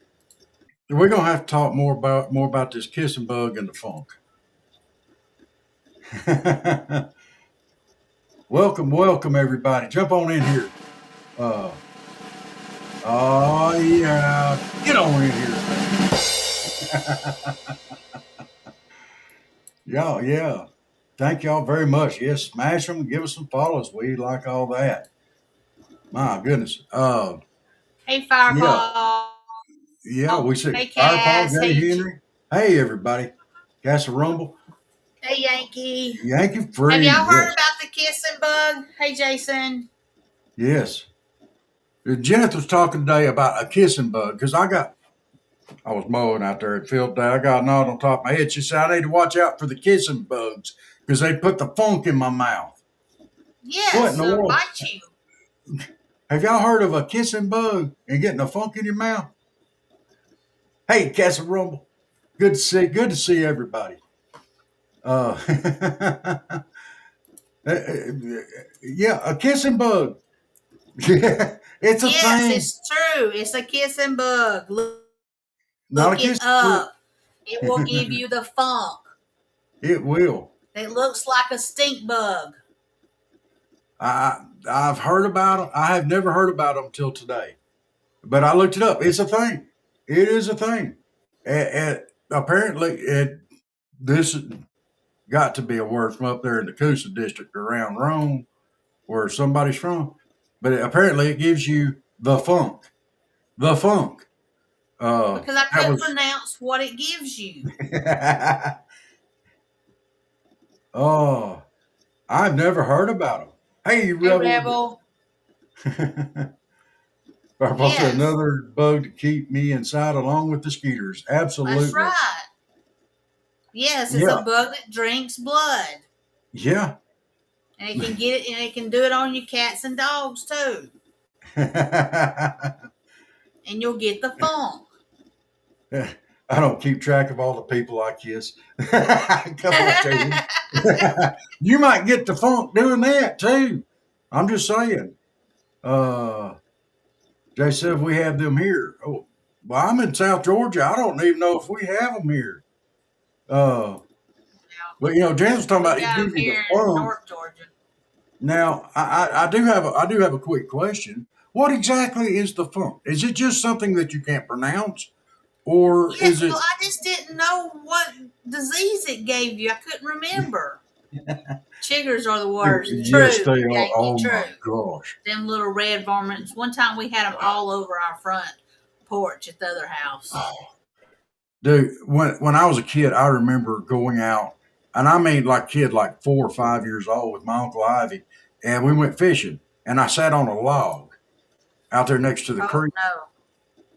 we're going to have to talk more about this kissing bug and the funk. Welcome everybody. Jump on in here. Oh yeah, get on in here. Yeah. Thank y'all very much. Yes, smash them, give us some follows. We like all that. My goodness. Hey, Fireball. Yeah, we said Hey, Firepaw, Cass. Jay Hey, Henry. Hey everybody. Castle Rumble. hey, Yankee. Yankee Free. Have y'all heard Yes. about the kissing bug? Hey, Jason. Yes. Jennifer was talking today about a kissing bug because I was mowing out there at field day. I got a knot on top of my head. She said I need to watch out for the kissing bugs because they put the funk in my mouth. Yes, What in the world? bite you. Have y'all heard of a kissing bug and getting a funk in your mouth? Hey, Castle Rumble. Good to see everybody. Yeah, a kissing bug. It's a Yes, thing. it's true. It's a kissing bug. Look Not a it kissing up. It will give you the funk. It will. It looks like a stink bug. I've heard about them. I have never heard about them till today, but I looked it up. It's a thing. It is a thing. And apparently, this got to be a word from up there in the Coosa district around Rome, where somebody's from. But apparently, it gives you the funk. The funk. Because I couldn't pronounce what it gives you. Oh, I've never heard about them. Hey, Rebel. Yes. Another bug to keep me inside along with the skeeters. Absolutely. That's right. Yes, it's a bug that drinks blood. Yeah. And it can get it, and it can do it on your cats and dogs too. And you'll get the funk. I don't keep track of all the people I kiss. Come on, Jay. You might get the funk doing that too. I'm just saying. Jay said we have them here. Oh, well, I'm in South Georgia. I don't even know if we have them here. But James was talking about it here in North Georgia. Now, I do have a quick question. What exactly is the funk? Is it just something that you can't pronounce, or is it? Well, I just didn't know what disease it gave you. I couldn't remember. Chiggers are the worst. Yes, they are. Yankee, Oh true. my gosh! Them little red varmints. One time we had them all over our front porch at the other house. Oh. Dude, when I was a kid, I remember going out, and I mean like 4 or 5 years old with my Uncle Ivy, and we went fishing, and I sat on a log out there next to the creek. No.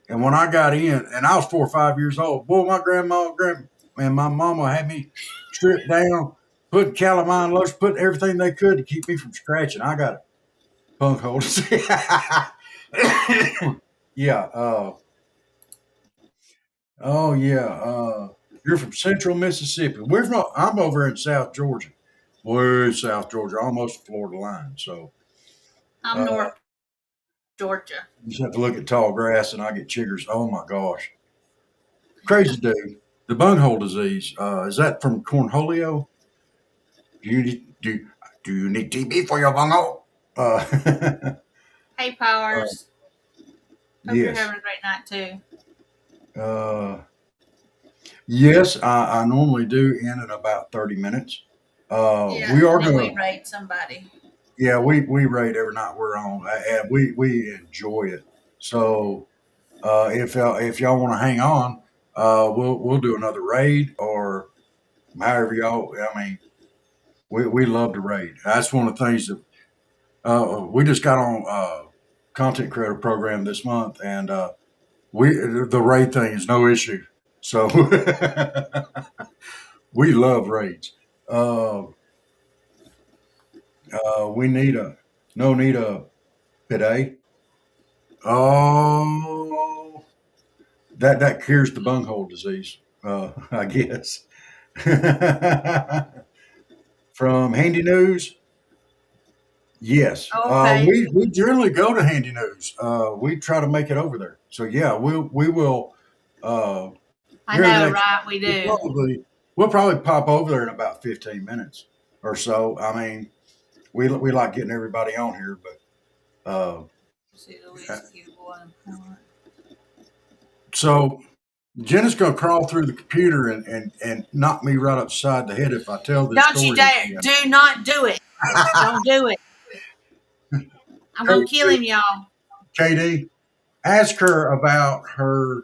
And when I got in, and I was 4 or 5 years old, boy, my grandma and my mama had me stripped down, put calamine lotion, put everything they could to keep me from scratching. I got a punk hole to see. Yeah. Oh yeah. You're from Central Mississippi. I'm over in South Georgia, way South Georgia, almost Florida line. So I'm North Georgia. You just have to look at tall grass, and I get chiggers. Oh my gosh, crazy dude. The bunghole disease. Is that from cornholio? Do you need TB for your bunghole? Hey, Powers. Hope yes. You're having a great night too. Yes, I normally do in about 30 minutes. We are going to rate somebody. Yeah, we rate every night we're on, and we enjoy it. So if y'all want to hang on, we'll do another raid, or however y'all. I mean, we love to raid. That's one of the things that we just got on content creator program this month, and the raid thing is no issue. So we love raids. Uh, we need a bidet. Oh, that cures the bunghole disease. I guess. From Handy News, yes. Okay. We generally go to Handy News. We try to make it over there. So yeah, we will. Uh, I here in the know, next, right? We do. we'll probably pop over there in about 15 minutes or so. I mean, we like getting everybody on here, but See the whiskey one. so Jenna's gonna crawl through the computer and knock me right upside the head if I tell this Don't you story. dare! again. Do not do it. Don't do it. I'm gonna kill him, y'all. KD, ask her about her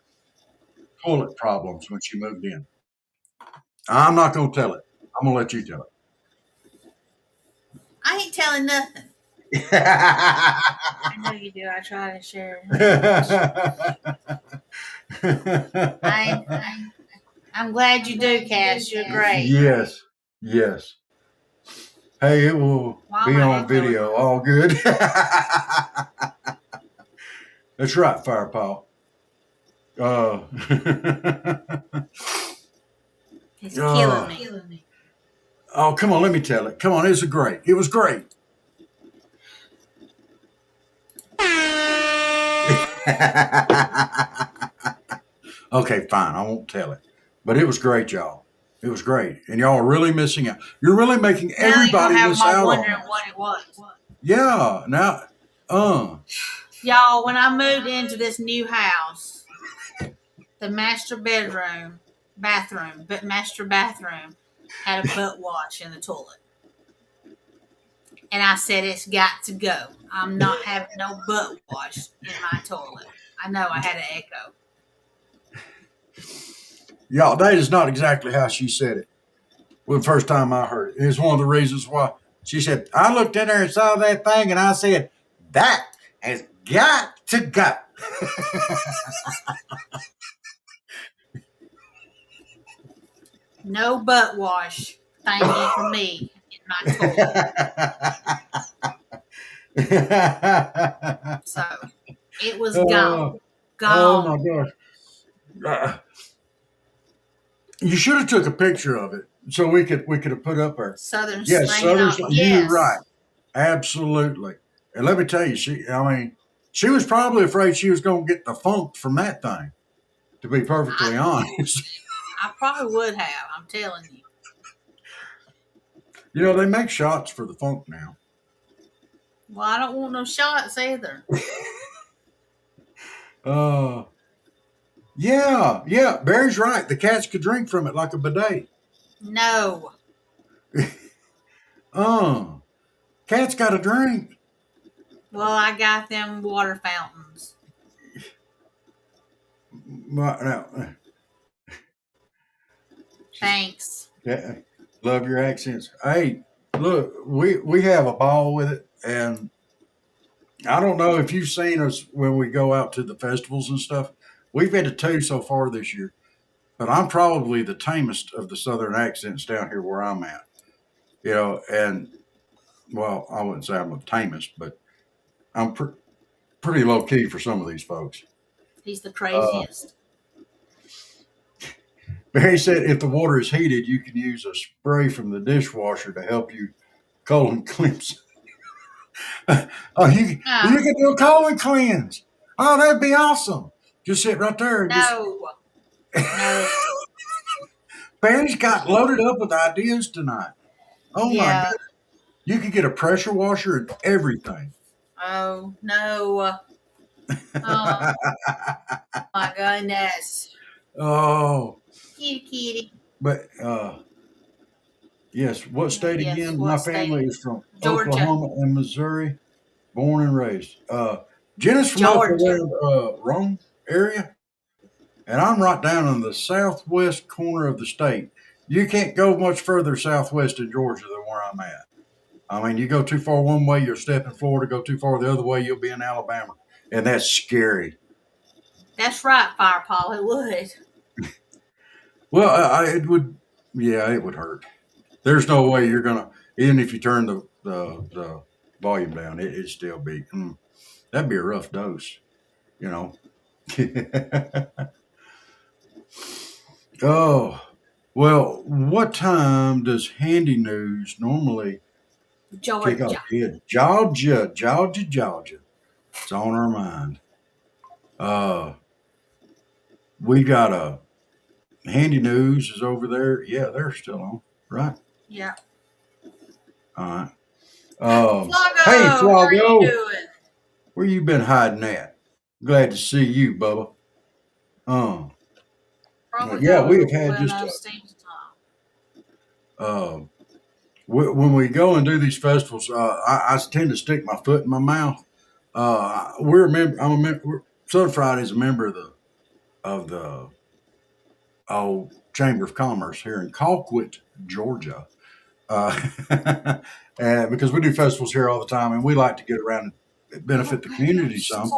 toilet problems when she moved in. I'm not gonna tell it. I'm gonna let you tell I ain't telling nothing. it. I know you do. I try to share. I'm glad you do, Cass. You're great. Yes, yes. Hey, it will Why be am I on echoing? video. All good. That's right, Firepaw. It's killing me. Oh, come on, let me tell it. Come on, it was great. Okay, fine. I won't tell it. But it was great, y'all. It was great. And y'all are really missing out. You're really making Now you're everybody gonna have miss them all out on wondering this. what it was. Yeah. Now, Y'all, when I moved into this new house, the master bathroom had a butt wash in the toilet. And I said, it's got to go. I'm not having no butt wash in my toilet. I know I had an echo. y'all, that is not exactly how she said it. Well, the first time I heard it. It's one of the reasons why she said, I looked in there and saw that thing and I said, that has got to go. No butt wash. Thank you for me in my toilet. So it was gone. Oh Gone. my gosh. You should have took a picture of it so we could have put up our Southern yes, slang. Southern. Yes. You're right. Absolutely. And let me tell you, she was probably afraid she was going to get the funk from that thing, to be perfectly honest. I probably would have. I'm telling you. You know, they make shots for the funk now. Well, I don't want no shots either. Yeah. Barry's right. The cats could drink from it like a bidet. No. Cats got to drink. Well, I got them water fountains. Now, Thanks. love your accents. Hey, look, we have a ball with it, and I don't know if you've seen us when we go out to the festivals and stuff. We've been to 2 so far this year, but I'm probably the tamest of the Southern accents down here where I'm at. You know, and well, I wouldn't say I'm the tamest, but I'm pretty low key for some of these folks. He's the craziest. Barry said if the water is heated, you can use a spray from the dishwasher to help you colon cleanse. You can do a colon cleanse. Oh, that'd be awesome. Just sit right there. No. Barry's got loaded up with ideas tonight. Oh my God. You could get a pressure washer and everything. Oh, no. Oh, my goodness. Oh. Kitty. But, yes, what state Yes, again? what My state? family is from Georgia. Oklahoma and Missouri, born and raised. Jenna's from up around Rome area, and I'm right down in the southwest corner of the state. You can't go much further southwest in Georgia than where I'm at. I mean, you go too far one way, you're stepping Florida. Go too far the other way, you'll be in Alabama, and that's scary. That's right, Firepaw. It would. Well, it would. Yeah, it would hurt. there's no way you're gonna, even if you turn the volume down, it'd still be. That'd be a rough dose, you know. Oh, well, what time does Handy News normally kick off? Georgia. Yeah, Georgia. It's on our mind. We got a Handy News is over there. Yeah, they're still on, right? Yeah. All right. Floggo, Hey, how are you Floggo, doing? where you been hiding at? Glad to see you, Bubba. Probably Yeah, we goes have had when just Steve's time. when we go and do these festivals, I tend to stick my foot in my mouth. We're a member. Southern Friday is a member of the Chamber of Commerce here in Colquitt, Georgia. And because we do festivals here all the time, and we like to get around and benefit the community some.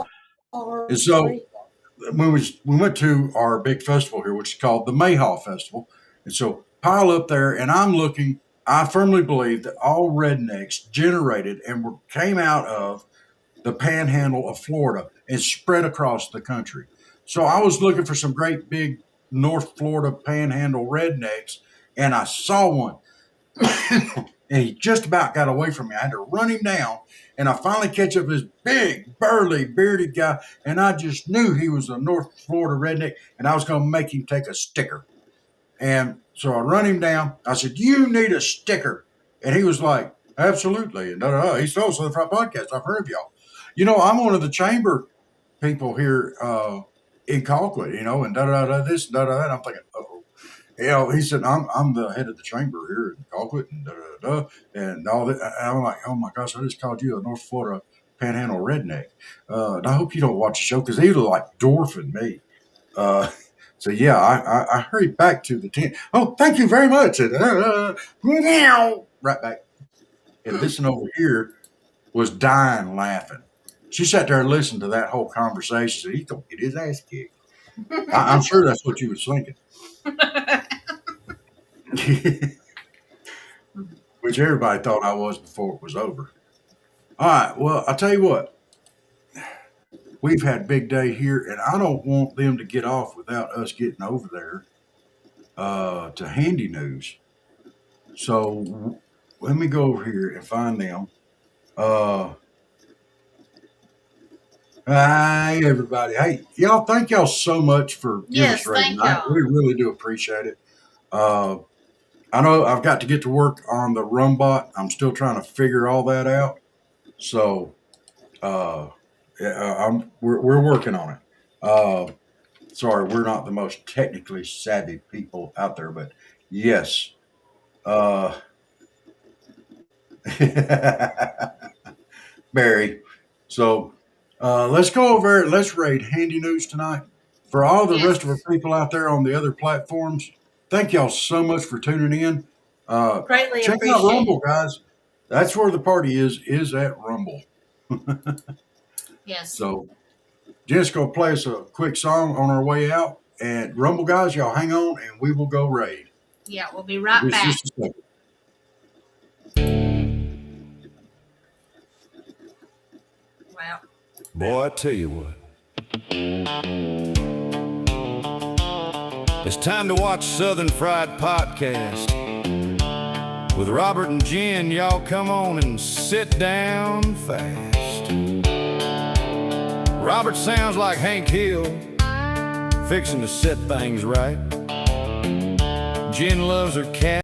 And so we went to our big festival here, which is called the Mayhaw Festival. And so pile up there, and I firmly believe that all rednecks generated and came out of the panhandle of Florida and spread across the country. So I was looking for some great big North Florida panhandle rednecks, and I saw one. And he just about got away from me. I had to run him down, and I finally catch up this big, burly, bearded guy, and I just knew he was a North Florida redneck, and I was going to make him take a sticker. And so I run him down. I said, "You need a sticker." And he was like, "Absolutely." And he stole Southern Fried Podcast. I've heard of y'all. You know, I'm one of the chamber people here in Colquitt, you know, and this, that. I'm thinking, uh-oh. You know, he said, I'm the head of the chamber here in Colquitt and and all that. And I'm like, oh my gosh, I just called you a North Florida panhandle redneck. And I hope you don't watch the show because he was like dwarfing me. So yeah, I hurried back to the tent. Oh, thank you very much. And right back. And this one over here was dying laughing. She sat there and listened to that whole conversation. So he's gonna get his ass kicked. I'm sure that's what you was thinking. Which everybody thought I was before it was over. All right, well, I'll tell you what. We've had big day here, and I don't want them to get off without us getting over there to Handy News. So let me go over here and find them. Hi, everybody. Hey, y'all, thank y'all so much for giving us Yes, a rating. thank y'all. We really do appreciate it. I know I've got to get to work on the Rumbot. I'm still trying to figure all that out. So we're working on it. Sorry, we're not the most technically savvy people out there, but yes. Barry. So let's go over it. Let's raid Handy News tonight. For all the rest of our people out there on the other platforms, thank y'all so much for tuning in. Greatly Check appreciate out Rumble, it. guys. That's where the party is at Rumble. Yes. So Jess gonna play us a quick song on our way out. And Rumble guys, y'all hang on and we will go raid. Yeah, we'll be right Just back. a second. Well, Boy, I tell you what. It's time to watch Southern Fried Podcast. With Robert and Jen, y'all come on and sit down fast. Robert sounds like Hank Hill, fixing to set things right. Jen loves her cat.